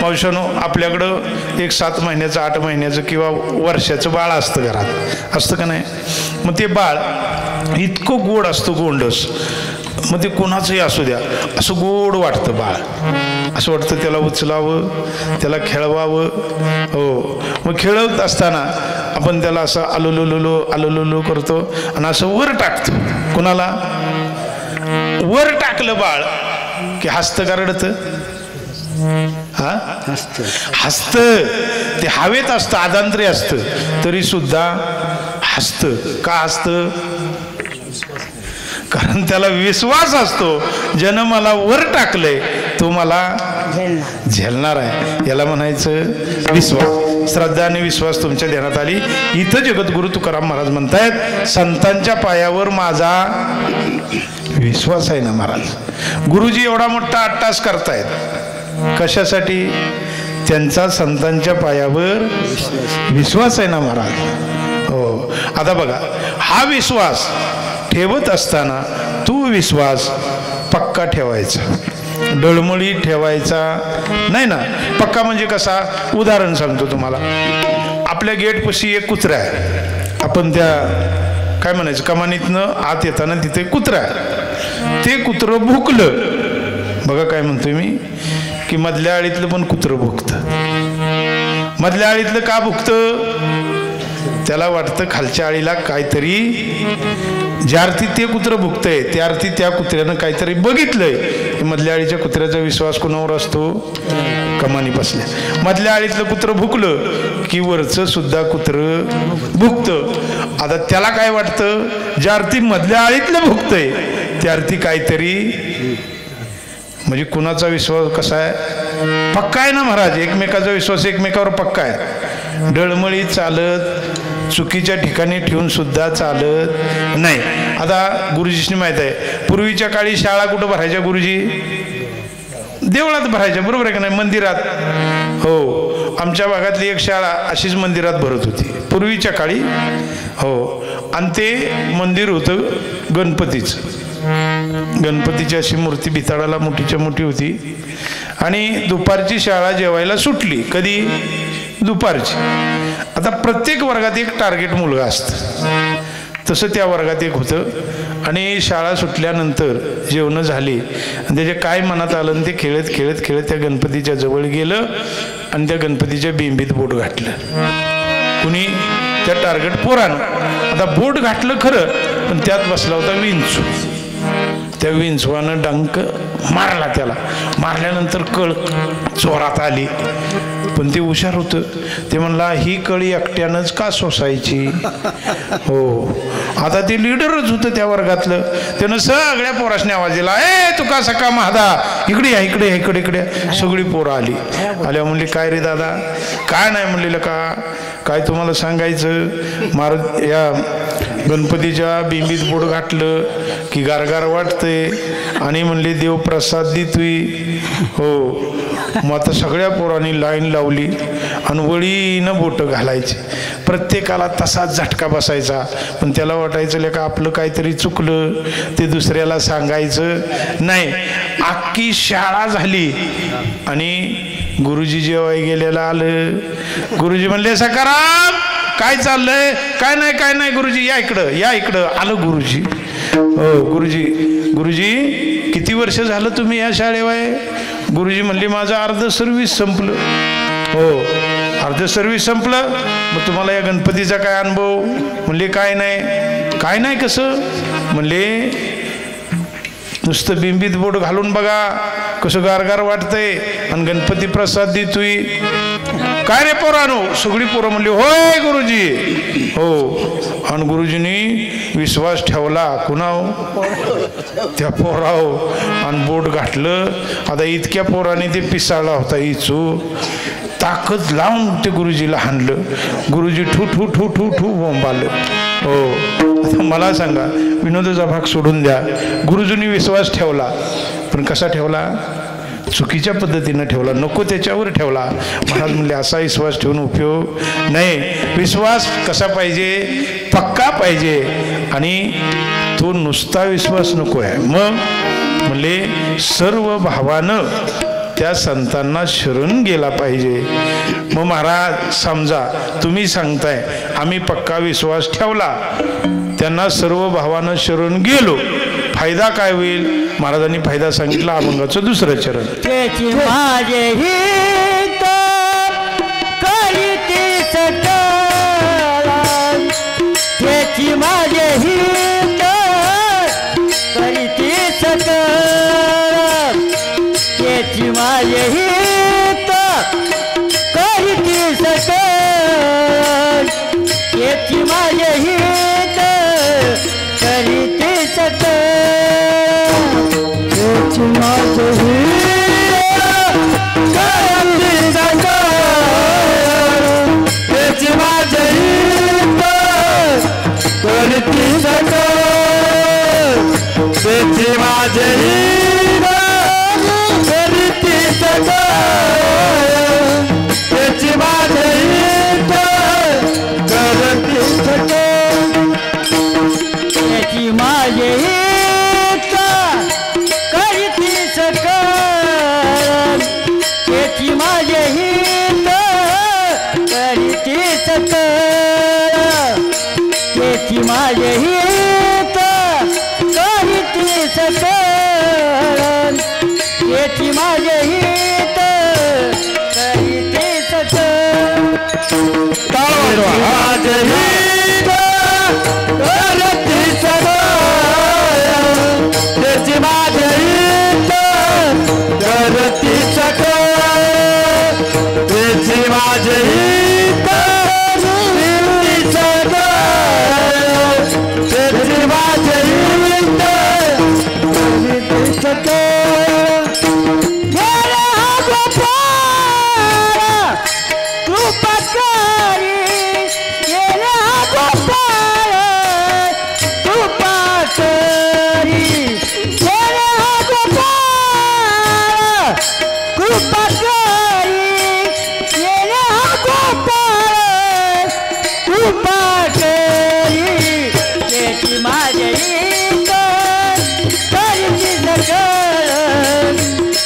मावशानो, आपल्याकडं एक 7 महिन्याचं 8 महिन्याचं किंवा वर्षाचं बाळ असतं घरात, असतं का नाही? मग ते बाळ इतकं गोड असतं, गोंडस. मग ते कोणाचंही असू द्या, असं गोड वाटतं बाळ. असं वाटतं त्याला उचलावं, त्याला खेळवावं. हो, मग खेळत असताना आपण त्याला असं आलोलोलो आलोलोलो करतो आणि असं वर टाकतो. कोणाला? वर टाकलं बाळ की हसतं का रडतं? हा, हसतं. ते हवेत असतं, आदांतरी असतं, तरी सुद्धा हसतं. का हसतं? कारण त्याला विश्वास असतो, ज्यानं मला वर टाकलंय तो मला झेलणार आहे. याला म्हणायचं विश्वास. श्रद्धा आणि विश्वास तुमच्या ध्यानात आली. इथं जगद्गुरु तुकाराम महाराज म्हणतायत, संतांच्या पायावर माझा विश्वास आहे ना महाराज. गुरुजी एवढा मोठा अट्टास करतायत कशासाठी? त्यांचा संतांच्या पायावर विश्वास आहे ना महाराज. हो, आता बघा, हा विश्वास ठेवत असताना तो विश्वास पक्का ठेवायचा, डळमळी ठेवायचा नाही ना. पक्का म्हणजे कसा? उदाहरण सांगतो तुम्हाला. आपल्या गेटपाशी एक कुत्रा आहे. आपण त्या काय म्हणायचं, कमानीतनं आत येताना तिथे कुत्रा आहे. ते कुत्रं भुकलं. बघा काय म्हणतोय मी, की मधल्या आळीतलं पण कुत्रं भुकतं. मधल्या आळीतलं का भुकतं? त्याला वाटतं खालच्या आळीला काहीतरी, ज्या अर्थी ते कुत्रं भुकतंय त्या अर्थी त्या कुत्र्यानं काहीतरी बघितलंय. मधल्या आळीच्या कुत्र्याचा विश्वास कोणावर असतो? कमानी बसल्या. मधल्या आळीतलं कुत्रं भुकलं की वरचं सुद्धा कुत्रं भुकतं. आता त्याला काय वाटतं? ज्या अर्थी मधल्या आळीतलं भुकतंय त्या अर्थी काहीतरी, म्हणजे कुणाचा विश्वास कसा आहे? पक्का आहे ना महाराज. एकमेकाचा विश्वास एकमेकावर पक्का आहे. डळमळी चालत, चुकीच्या ठिकाणी ठेवून सुद्धा चालत नाही. आता गुरुजींनी माहित आहे, पूर्वीच्या काळी शाळा कुठं भरायच्या गुरुजी? देवळात भरायच्या, बरोबर आहे का नाही? मंदिरात. हो, आमच्या भागातली एक शाळा अशीच मंदिरात भरत होती पूर्वीच्या काळी. हो, आणि ते मंदिर होतं गणपतीचं. गणपतीची अशी मूर्ती भिताडाला मोठीच्या मोठी होती. आणि दुपारची शाळा जेवायला सुटली. कधी? दुपारची. आता प्रत्येक वर्गात एक टार्गेट मुलगा असतं, तसं त्या वर्गात एक होतं. आणि शाळा सुटल्यानंतर जेवणं झाली आणि त्याच्या काय मनात आलं ते खेळत खेळत खेळत त्या गणपतीच्या जवळ गेलं आणि त्या गणपतीच्या बिंबीत बोट घातलं. कुणी? त्या टार्गेट पोरानं. आता बोट घातलं खरं, पण त्यात बसला होता विंचू. त्या विंचवानं डंक मारला त्याला. मारल्यानंतर कळ चोरात आली, पण ते हुशार होतं. ते म्हणला ही कळी एकट्यानंच का सोसायची. हो, आता ते लिडरच होतं त्या वर्गातलं. त्यानं सगळ्या पोरासने आवाज दिला, ए तुका सका महादा इकडे या, इकडे या, इकडे इकडे. सगळी पोरं आली. आल्या म्हणली काय रे दादा. काय नाही म्हणलेलं का, काय तुम्हाला सांगायचं, महाराज या गणपतीच्या बिंबीत बोट घातलं की गारगार वाटतंय आणि म्हणले देव प्रसाद देतोय. हो, मग आता सगळ्या पोरांनी लाईन लावली आणि वळीनं बोटं घालायची. प्रत्येकाला तसाच झटका बसायचा, पण त्याला वाटायचं का आपलं काहीतरी चुकलं, ते दुसऱ्याला सांगायचं नाही. अख्खी शाळा झाली आणि गुरुजी जेवाय गेलेला आलं. गुरुजी म्हणले सकाराम काय चाललंय. काय नाही काय नाही गुरुजी, या इकडं या इकडं. आलं गुरुजी. हो गुरुजी किती वर्ष झालं तुम्ही या शाळेवर. गुरुजी म्हणले माझं अर्ध सर्व्हिस संपलं. हो, अर्ध सर्व्हिस संपलं. मग तुम्हाला या गणपतीचा काय अनुभव. म्हणले काय नाही. काय नाही कसं. म्हणले नुसतं बिंबीत बोट घालून बघा कसं गारगार वाटतंय आणि गणपती प्रसाद देतोय. काय रे पोरानो. सगळी पोरं म्हणली होय गुरुजी. हो, आणि गुरुजींनी विश्वास ठेवला कुणाव, त्या पोराव, आणि बोट घातलं. आता इतक्या पोराने ते पिसाळला होता इचू. ताकद लावून ते गुरुजीला हाणलं. गुरुजी ठू ठू ठू ठू ठू बोंबालं. हो, आता मला सांगा, विनोदाचा भाग सोडून द्या. गुरुजींनी विश्वास ठेवला, पण कसा ठेवला. चुकीच्या पद्धतीनं ठेवला, नको त्याच्यावर ठेवला. महाराज म्हणले असा विश्वास ठेवून उपयोग नाही. विश्वास कसा पाहिजे, पक्का पाहिजे, आणि तो नुसता विश्वास नको आहे. मग म्हणले सर्व भावानं त्या संतांना शरण गेला पाहिजे. मग महाराज समजा तुम्ही सांगताय आम्ही पक्का विश्वास ठेवला, त्यांना सर्व भावानं शरण गेलो, फायदा काय होईल. महाराजांनी फायदा सांगितला अभंगाचं दुसरं चरण. त्याची माझे हित करीती सकळ, त्याची माझे हित करीती सकळ, त्याची माझे हित करीती सकळ, त्याची माझे हित करीती सकळ, त्याची माझे हित करीती सकळ, त्याची माझे हित करीती सकळ, त्याची माझे हित करीती सकळ, त्याची माझे हित करीती सकळ, त्याची माझे हित करीती सकळ, त्याची माझे हित करीती सकळ, त्याची माझे हित करीती सकळ, त्याची माझे हित करीती सकळ, माझे हित करीती सकळ, त्याची माझे हित करीती सकळ, त्याची माझे हित करीती सकळ, त्याची माझे हित करीती सकळ, गेला गोपाळ कृपा करी, गेला गोपाळ कृपा करी, गेला गोपाळ कृपा करी, गेला गोपाळ कृपा करी, त्याची माझे हित करीती सकळ,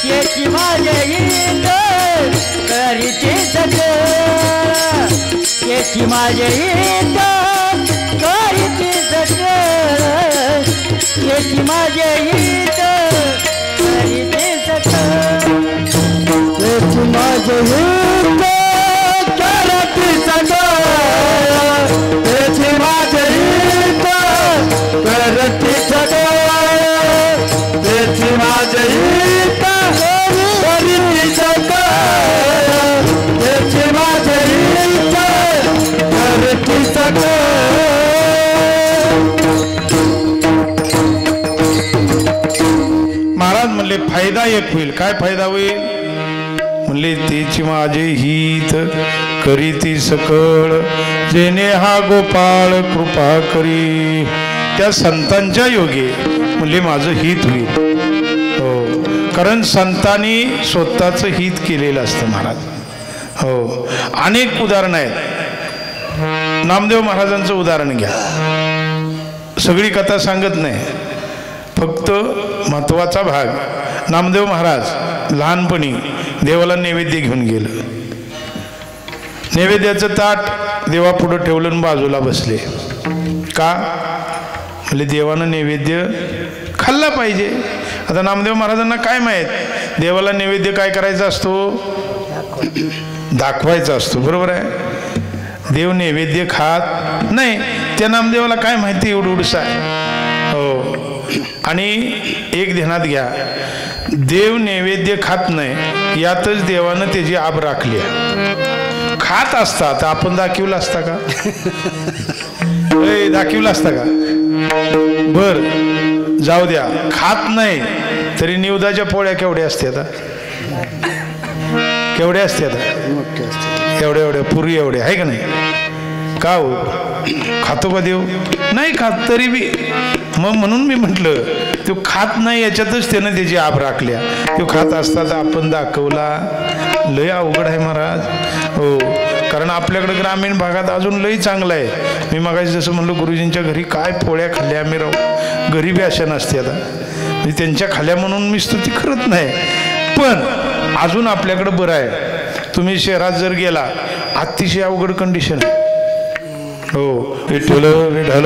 त्याची माझे हित करीती सकळ, त्याची माझे हित करीती सकळ, त्याची माझे हित करीती सकळ, त्याची माझे हित करीती सकळ, त्याची माझे हित करीती सकळ, फायदा एक होईल. काय फायदा होईल म्हणले, तेची माझे हित करीती सकळ, जेणे हा गोपाळ कृपा करी. त्या संतांच्या योगे म्हणले माझं हित होईल. हो, कारण संतांनी स्वतःचं हित केलेलं असतं महाराज. हो, अनेक उदाहरणं आहेत. नामदेव महाराजांचं उदाहरण घ्या. सगळी कथा सांगत नाही, फक्त महत्वाचा भाग. नामदेव महाराज लहानपणी देवाला नैवेद्य घेऊन गेलं. नैवेद्याचं ताट देवापुढं ठेवलं आणि बाजूला बसले. का म्हणजे देवानं नैवेद्य खाल्ला पाहिजे. आता नामदेव महाराजांना काय माहीत, देवाला नैवेद्य काय करायचा असतो, दाखवायचा असतो. बरोबर आहे. देव नैवेद्य खात नाही. त्या नामदेवाला काय माहिती एवढूसा आहे. हो, आणि एक ध्यानात घ्या, देव नैवेद्य खात नाही यातच देवानं त्याची आब राखली. खात असता तर आपण दाखवला असता का, दाखवला असता का. बर जाऊ द्या, खात नाही तरी निवदाच्या पोळ्या केवढ्या असतात, केवढ्या असतात, एवढ्या एवढ्या पुरी एवढ्या आहे का नाही. का हो, खातो का देव, नाही खात तरी बी. मग म्हणून मी म्हटलं, तो खात नाही याच्यातच त्यानं त्याची आब राखल्या. तो खात असता तर आपण दाखवला. लय अवघड आहे महाराज. हो, कारण आपल्याकडे ग्रामीण भागात अजून लय चांगलं आहे. मी मगाशी जसं म्हणलं, गुरुजींच्या घरी काय पोळ्या खाल्ल्या आम्ही राहू, गरीबी अशा नसते. आता मी त्यांच्या खाल्या म्हणून मी स्तुती करत नाही, पण अजून आपल्याकडं बरं आहे. तुम्ही शहरात जर गेला, अतिशय अवघड कंडिशन आहे. हो, विठ्ठल विठ्ठल.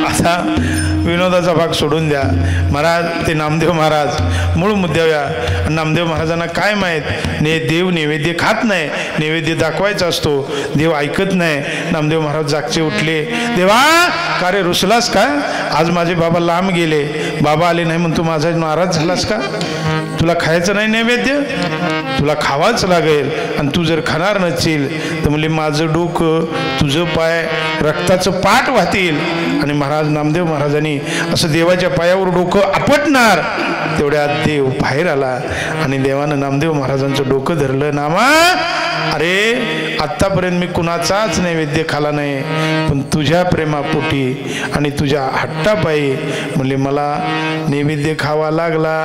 आता विनोदाचा भाग सोडून द्या महाराज. ते नामदेव महाराज मूळ मुद्द्याव्या. नामदेव महाराजांना काय माहीत, देव नैवेद्य खात नाही, नैवेद्य दाखवायचा असतो. देव ऐकत नाही. नामदेव महाराज जागचे उठले. देवा का रे, रुसलास का, आज माझे बाबा लांब गेले, बाबा आले नाही म्हणून तू माझा नाराज झालास का. तुला खायचं नाही नैवेद्य, तुला खावाच लागेल. आणि तू जर खाणार नसशील तर म्हणजे माझं डोकं तुझं पाय रक्ताचं पाट वाहतील. आणि महाराज नामदेव महाराजांनी असं देवाच्या पायावर डोकं आपटणार, तेवढ्यात देव बाहेर आला आणि देवानं नामदेव महाराजांचं डोकं धरलं. नामा, अरे आत्तापर्यंत मी कुणाचाच नैवेद्य खाला नाही, पण तुझ्या प्रेमापोटी आणि तुझ्या हट्टापायी म्हणले मला नैवेद्य खावा लागला.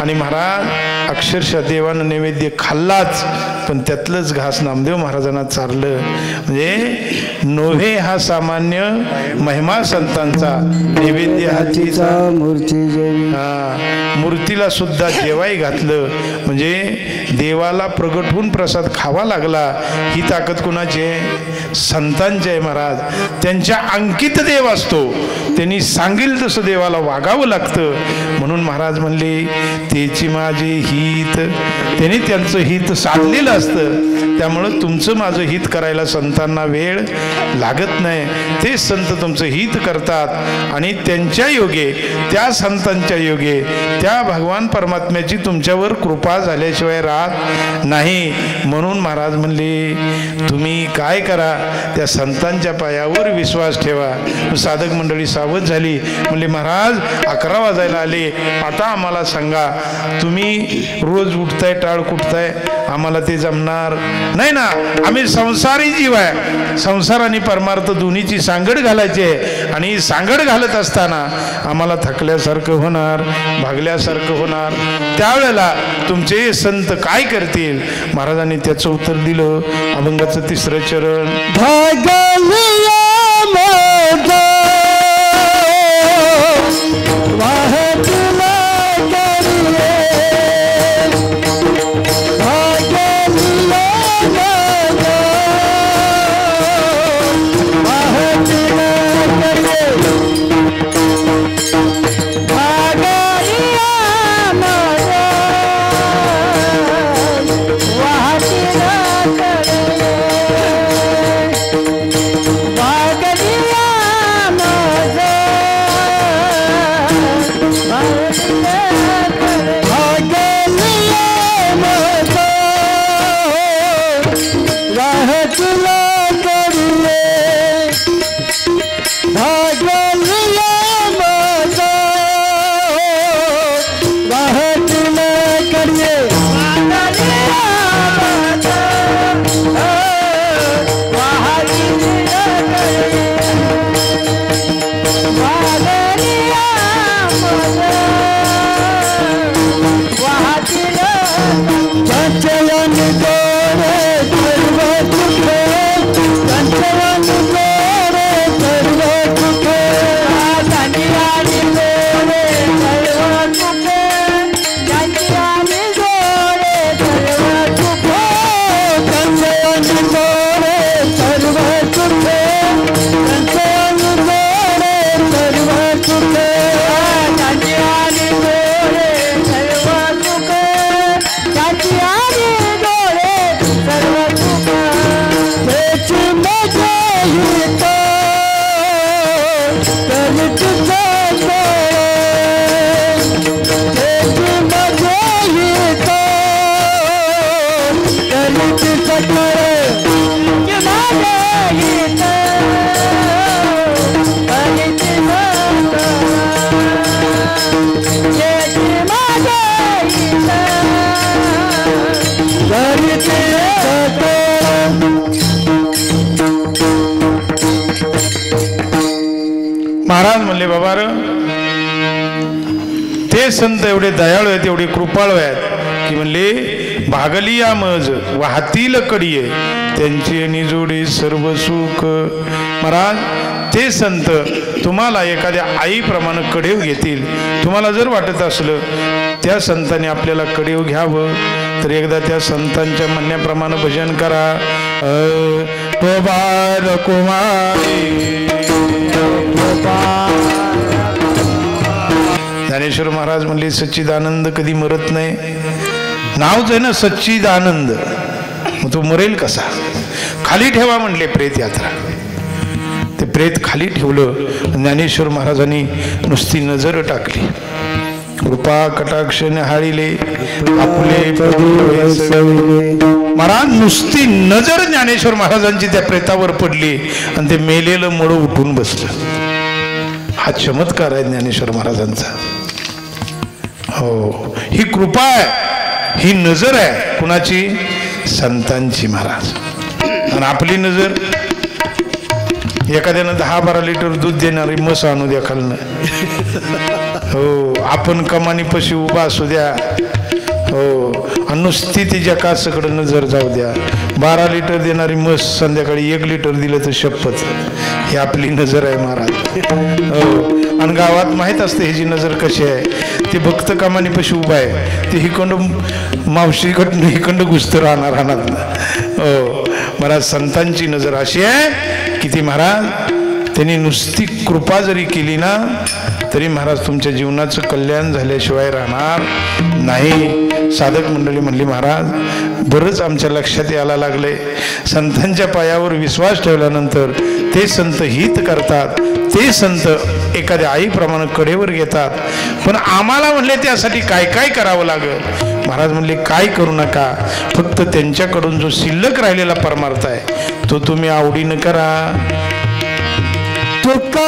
आणि महाराज अक्षरशः देवानं नैवेद्य खाल्लाच, पण त्यातलंच घास नामदेव महाराजांना चारलं. म्हणजे नोव्हे हा सामान्य महिमा संतांचा, नैवेद्य हातीचा मूर्ती जेवी. मूर्तीला सुद्धा जेवाय घातलं, म्हणजे देवाला प्रगट होऊन प्रसाद खावा लागला. ही ताकद कुणाची आहे, संतांची आहे महाराज. त्यांच्या अंकित देव असतो, त्यांनी सांगेल तसं देवाला वागावं लागतं. म्हणून महाराज म्हणले, तेची माझे हित, त्यांनी त्यांचं हित साधलेलं असतं. त्यामुळं तुमचं माझं हित करायला संतांना वेळ लागत नाही. ते संत तुमचं हित करतात आणि त्यांच्या योगे, त्या संतांच्या योगे, त्या भगवान परमात्म्याची तुमच्यावर कृपा झाल्याशिवाय राहत नाही. म्हणून महाराज म्हणले, तुम्ही काय करा, त्या संतांच्या पायावर विश्वास ठेवा. साधक मंडळी सावध झाली. म्हणले महाराज 11 वाजायला आले, आता आम्हाला सांगा, तुम्ही रोज उठताय टाळ कुठताय, आम्हाला ते जमणार नाही ना. आम्ही संसारी जीव आहे, संसार आणि परमार्थ दोन्हीची सांगड घालायची आहे. आणि सांगड घालत असताना आम्हाला थकल्यासारखं होणार, भागल्यासारखं होणार. त्यावेळेला तुमचे संत काय करतील. महाराजांनी त्याचं उत्तर दिलं. अभंगाचं 3रं चरण. Bye. महाराज म्हणले बाबा र ते संत एवढे दयाळू आहेत एवढे कृपाळू आहेत की म्हणले भागली या मज वाहतील कडीये त्यांची निजोडे सर्व सुख. महाराज ते संत तुम्हाला एखाद्या आईप्रमाणे कडेव घेतील. तुम्हाला जर वाटत असलं त्या संतांनी आपल्याला कडेव घ्यावं तर एकदा त्या संतांच्या म्हणण्याप्रमाणे भजन करा. कुमारी ज्ञानेश्वर महाराज म्हणले सच्चिदानंद कधी मरत नाही. नावच आहे ना सच्चिदानंद, मग तो मरेल कसा? खाली ठेवा म्हणले प्रेत यात्रा. ते प्रेत खाली ठेवलं. ज्ञानेश्वर महाराजांनी नुसती नजर टाकली. कृपा कटाक्ष हाळिले आपले महाराज नुसती नजर ज्ञानेश्वर महाराजांची त्या प्रेतावर पडली आणि ते मेलेलं मुळ उठून बसलं. हा चमत्कार आहे ज्ञानेश्वर महाराजांचा. हो, ही कृपा आहे, ही नजर आहे कुणाची? संतांची महाराज. आणि आपली नजर एखाद्यानं 10-12 लिटर दूध देणारी म्हस आणू द्या खालनं. हो, आपण कमानी पशी उभा असू द्या. हो, आणि नुसती तिच्या कासकडे नजर जाऊ द्या. 12 लिटर देणारी म्हस संध्याकाळी 1 लिटर दिलं तर शपथ. ही आपली नजर आहे महाराज. हो, आणि गावात माहीत असते ह्याची नजर कशी आहे. ते भक्त कमानी पशी उभा आहे, ते हिकंड मावशीकडनं हिकंड घुसत राहणार राहणार. हो महाराज, संतांची नजर अशी आहे की ती महाराज त्यांनी नुसती कृपा जरी केली ना तरी महाराज तुमच्या जीवनाचं कल्याण झाल्याशिवाय राहणार नाही. साधक मंडळी म्हणली महाराज बरंच आमच्या लक्षात यायला लागले. संतांच्या पायावर विश्वास ठेवल्यानंतर ते संत हित करतात, ते संत एखाद्या आईप्रमाणे कडेवर घेतात. पण आम्हाला म्हणले त्यासाठी काय काय करावं लागेल? महाराज म्हणले काय करू नका, फक्त त्यांच्याकडून जो शिल्लक राहिलेला परमार्थ आहे तो तुम्ही आवडीनं करा. तुका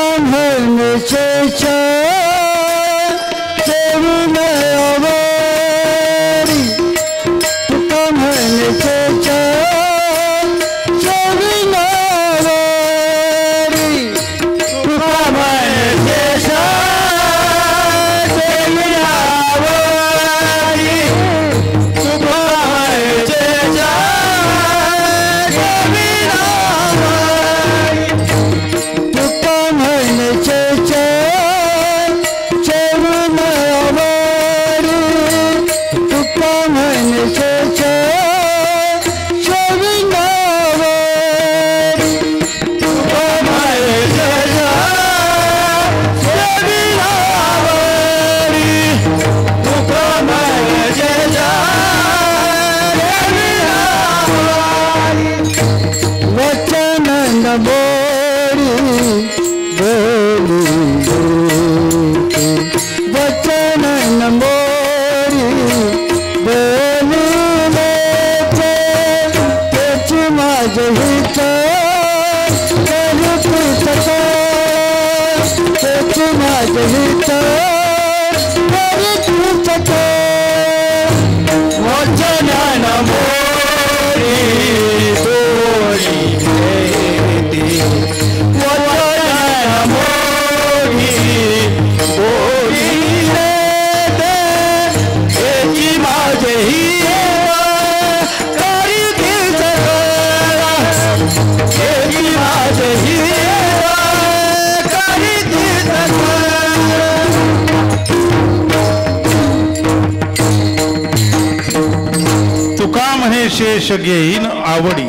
शेष घेईन आवडी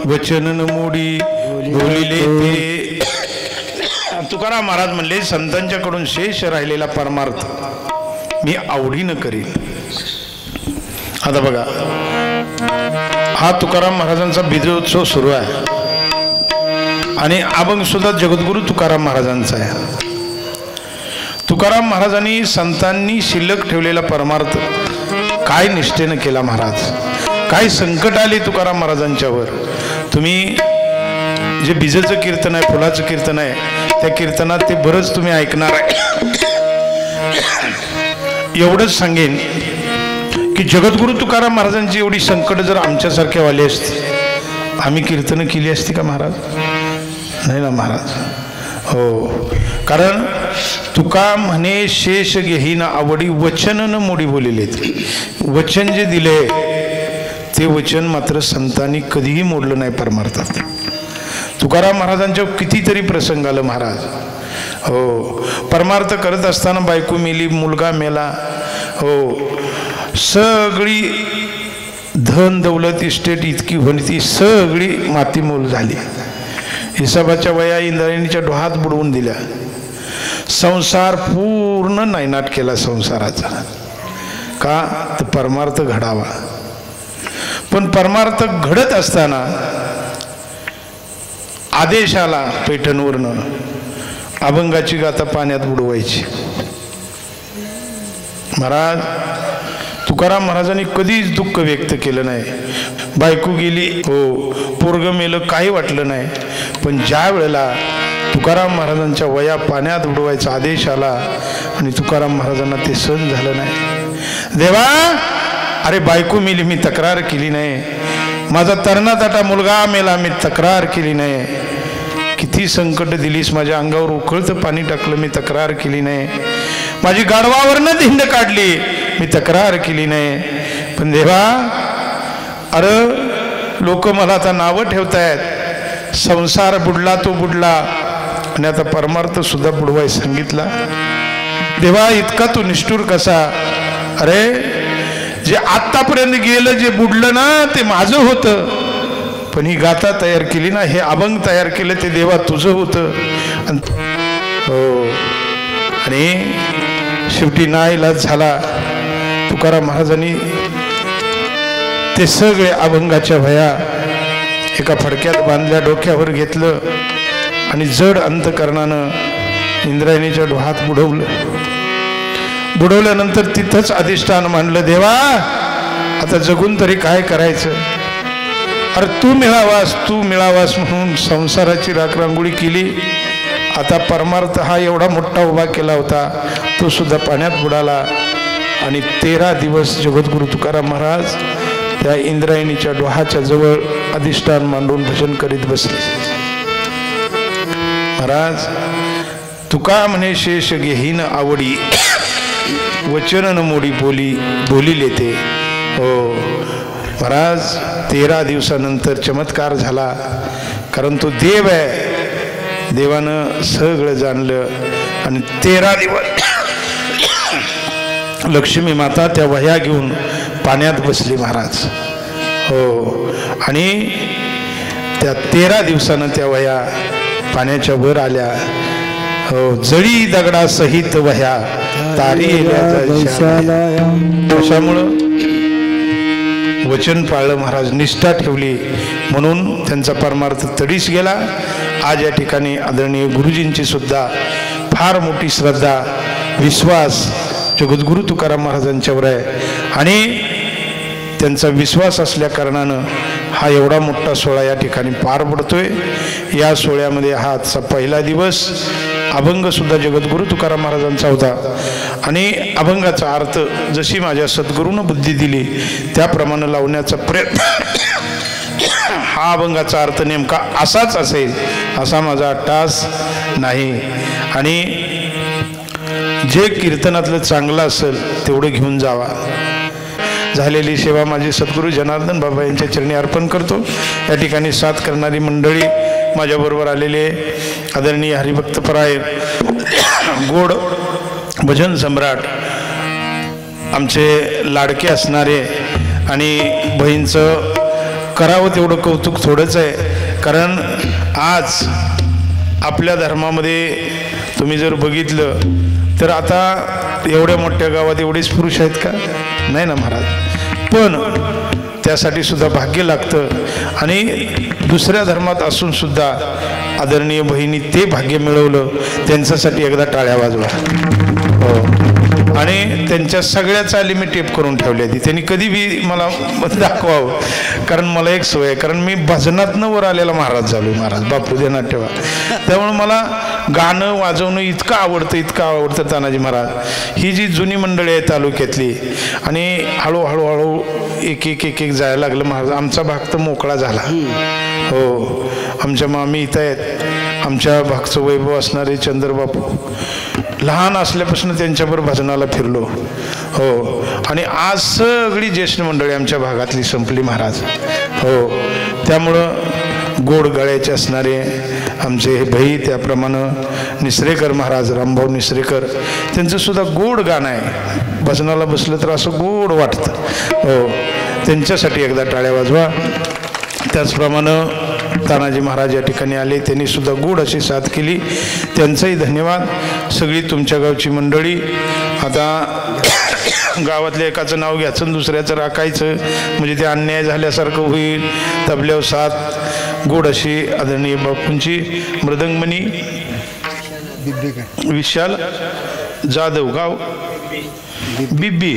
वचन मोडी बोलिले ते. तुकाराम महाराज म्हणले संतांच्याकडून शेष राहिलेला परमार्थ मी आवडीनं करीन. आता बघा हा तुकाराम महाराजांचा बीजोत्सव सुरू आहे आणि अभंग सुद्धा जगद्गुरु तुकाराम महाराजांचा आहे. तुकाराम महाराजांनी संतांनी शिल्लक ठेवलेला परमार्थ काय निष्ठेनं केला महाराज. काय संकट आले तुकाराम महाराजांच्यावर. तुम्ही जे बीजेचं कीर्तन आहे, फुलाचं कीर्तन आहे, त्या कीर्तनात ते बरंच तुम्ही ऐकणार आहे. एवढंच सांगेन की जगद्गुरु तुकाराम महाराजांची एवढी संकट जर आमच्यासारख्या वाली असती आम्ही कीर्तनं केली असती का महाराज? नाही ना महाराज. हो, कारण तुका म्हणे शेष घेईन आवडी वचन न मोडी बोलिलेत. वचन जे दिले ते वचन मात्र संतांनी कधीही मोडलं नाही परमार्थात. तुकाराम महाराजांच्या कितीतरी प्रसंग आलं महाराज. हो, परमार्थ करत असताना बायको मेली, मुलगा मेला. हो, सगळी धन दौलत इस्टेट इतकी होती, सगळी मातीमोल झाली. हिसाबाच्या वया इंद्रायणीच्या डोहात बुडवून दिल्या. संसार पूर्ण नायनाट केला संसाराचा. का तर परमार्थ घडावा. पण परमार्थ घडत असताना आदेश आला पैठणवरनं, अभंगाची गाथा पाण्यात बुडवायची. महाराज तुकाराम महाराजांनी कधीच दुःख व्यक्त केलं नाही. बायको गेली, हो, पोरग मेलं, काही वाटलं नाही. पण ज्या वेळेला तुकाराम महाराजांच्या वया पाण्यात बुडवायचा आदेश आला आणि तुकाराम महाराजांना ते सहन झालं नाही. देवा, अरे बायको मेली, मी तक्रार केली नाही. माझा तरणाताटा मुलगा मेला, मी तक्रार केली नाही. किती संकट दिलीस, माझ्या अंगावर उकळतं पाणी टाकलं, मी तक्रार केली नाही. माझी गाढवावरनं धिंड काढली, मी तक्रार केली नाही. पण देवा, अरे लोक मला आता नावं ठेवतायत, संसार बुडला तो बुडला आणि आता परमार्थ सुद्धा बुडवाय सांगितला. देवा, इतका तू निष्ठुर कसा? अरे जे आतापर्यंत गेलं, जे बुडलं ना, ते माझं होतं. पण ही गाथा तयार केली ना, हे अभंग तयार केलं, ते देवा तुझं होतं. हो, आणि शेवटी नाईलाज झाला. तुकाराम महाराजांनी ते सगळे अभंगाच्या वह्या एका फडक्यात बांधल्या, डोक्यावर घेतलं आणि जड अंतकरणानं इंद्रायणीच्या डोहात बुडवलं. बुडवल्यानंतर तिथंच अधिष्ठान मानलं, देवा आता जगून तरी काय करायचं? अरे तू मिळावास म्हणून संसाराची राखरांगोळी केली. आता परमार्थ हा एवढा मोठा उभा केला होता, तो सुद्धा पाण्यात बुडाला. आणि 13 दिवस जगद्गुरु तुकाराम महाराज त्या इंद्रायणीच्या डोहाच्या जवळ अधिष्ठान मांडून भजन करीत बसले. महाराज तुका म्हणे शेष घेईन आवडी वचन न मोडी बोलिले ते. हो महाराज, 13 दिवसानंतर चमत्कार झाला. कारण तो देव आहे, देवानं सगळं जाणलं. आणि 13 दिवस लक्ष्मी माता त्या वह्या घेऊन पाण्यात बसली महाराज. हो, आणि त्या 13 दिवसानं त्या वह्या पाण्याच्या वर आल्या. हो, जळी दगडा सहित वह्या तारी. कशामुळं? वचन पाळलं महाराज, निष्ठा ठेवली म्हणून त्यांचा परमार्थ तडीस गेला. आज या ठिकाणी आदरणीय गुरुजींची सुद्धा फार मोठी श्रद्धा, विश्वास जगद्गुरु तुकाराम महाराजांच्यावर आहे. आणि त्यांचा विश्वास असल्या कारणानं हा एवढा मोठा सोहळा या ठिकाणी पार पडतोय. या सोहळ्यामध्ये हा आजचा पहिला दिवस. अभंग सुद्धा जगद्गुरु तुकाराम महाराजांचा होता. आणि अभंगाचा अर्थ जशी माझ्या सद्गुरूनं बुद्धी दिली त्याप्रमाणे लावण्याचा प्रयत्न. हा अभंगाचा अर्थ नेमका असाच असेल असा माझा टास नाही. आणि जे कीर्तनातलं चांगलं असेल तेवढं घेऊन जावा. झालेली सेवा माझे सद्गुरू जनार्दन बाबा यांच्या चरणी अर्पण करतो. या ठिकाणी साथ करणारी मंडळी माझ्याबरोबर आलेले आदरणीय हरिभक्तपराय गोड भजन सम्राट, आमचे लाडके असणारे, आणि बहीणचं करावं तेवढं कौतुक थोडंच आहे. कारण आज आपल्या धर्मामध्ये तुम्ही जर बघितलं तर आता एवढ्या मोठ्या गावात एवढेच पुरुष आहेत का? नाही ना महाराज. पण त्यासाठी सुद्धा भाग्य लागतं. आणि दुसऱ्या धर्मात असून सुद्धा आदरणीय बहिणी ते भाग्य मिळवलं, त्यांच्यासाठी एकदा टाळ्या वाजवा. हो, आणि त्यांच्या सगळ्या चाली मी टेप करून ठेवल्या ती. त्यांनी कधी बी मला दाखवावं, कारण मला एक सवय आहे. कारण मी भजनातनं वर आलेला महाराज झालो. महाराज बापू देणार ठेवा. त्यामुळे मला गाणं वाजवणं इतकं आवडतं तानाजी महाराज. ही जी जुनी मंडळी आहे तालुक्यातली, आणि हळूहळू एक जायला लागलं महाराज. आमचा भाग तर मोकळा झाला. हो, आमच्या मामी इथं आहेत, आमच्या भागचं वैभव असणारे चंद्रबापू, लहान असल्यापासून त्यांच्याबरोबर भजनाला फिरलो हो. आणि आज सगळी ज्येष्ठ मंडळी आमच्या भागातली संपली महाराज हो. त्यामुळं गोड गळ्याचे असणारे आमचे हे भाई, त्याप्रमाणे निसरेकर महाराज, रामभाऊ निसरेकर, त्यांचं सुद्धा गोड गाणं आहे. भजनाला बसलं तर असं गोड वाटतं हो. त्यांच्यासाठी एकदा टाळ्या वाजवा. त्याचप्रमाणे तानाजी महाराज या ठिकाणी आले, त्यांनी सुद्धा गोड अशी साथ केली, त्यांचाही धन्यवाद. सगळी तुमच्या गावची मंडळी. आता गावातल्या एकाचं नाव घ्यायचं आणि दुसऱ्याचं राखायचं म्हणजे ते अन्याय झाल्यासारखं होईल. तबल्यावर साथ गोड अशी आदरणीय बापूंची. मृदंगमणी विशाल जाधव, गाव बिब्बी.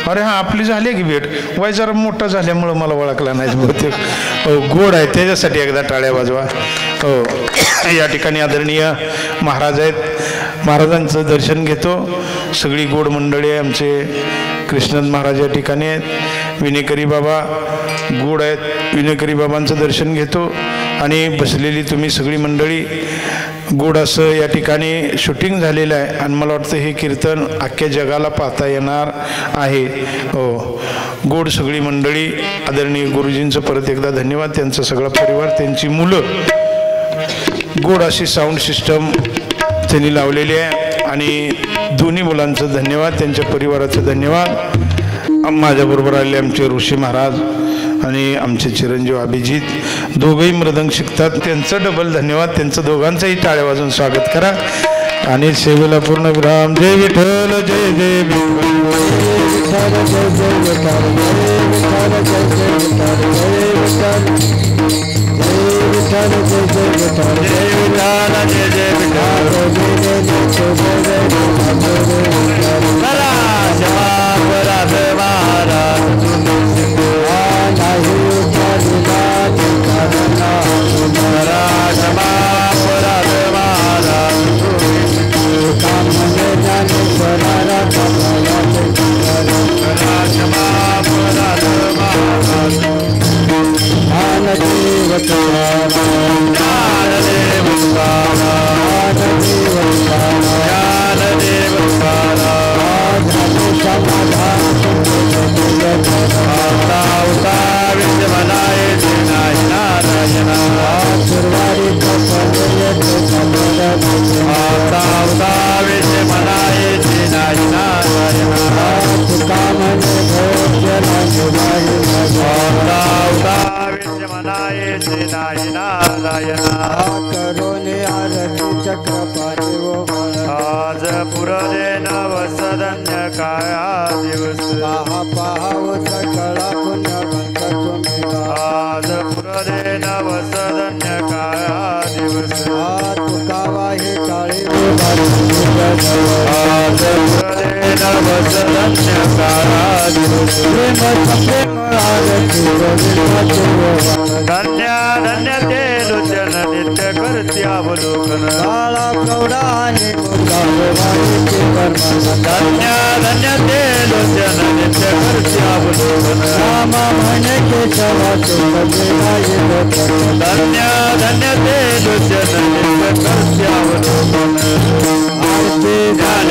अरे हां, आपली झाली की भेट. वय जरा मोठा झाल्यामुळं मला ओळखला नाही बहुतेक हो. गोड आहे, त्याच्यासाठी एकदा टाळ्या वाजवा हो. या ठिकाणी आदरणीय महाराज आहेत, महाराजांचं दर्शन घेतो. सगळी गोड मंडळी आहे. आमचे कृष्णन महाराज या ठिकाणी आहेत, विनेकरी बाबा गोड आहेत, विनेकरी बाबांचं दर्शन घेतो. आणि बसलेली तुम्ही सगळी मंडळी. गोड असं या ठिकाणी शूटिंग झालेलं आहे आणि मला वाटतं हे कीर्तन अख्ख्या जगाला पाहता येणार आहे हो. गोड सगळी मंडळी. आदरणीय गुरुजींचं परत एकदा धन्यवाद, त्यांचा सगळा परिवार, त्यांची मुलं. गोड अशी साऊंड सिस्टम त्यांनी लावलेली आहे आणि दोन्ही मुलांचं धन्यवाद, त्यांच्या परिवाराचं धन्यवाद. माझ्याबरोबर आलेले आमचे ऋषी महाराज आणि आमचे चिरंजीव अभिजित, दोघंही मृदंग शिकतात, त्यांचं डबल धन्यवाद. त्यांचं दोघांचंही टाळ्या वाजून स्वागत करा. आणि सेवेला पूर्ण विराम. जय विठ्ठल, जय जय आज पुरले नवसधन्य काया दिवस कळा पुण्यवंत तुम्ही. आज पुरले नवसधन्य काया दिवस तुकावाही टाळी. आज पुरले नवसधन्य काया दिवस धन्य धन्य ते लोचन नित्य करते अवलोकन. धन्य धन्य ते लोचन नित्य करते अवलोकन. धन्य धन्य ते लोचन नित्य करते अवलोकन. आरती ध्यान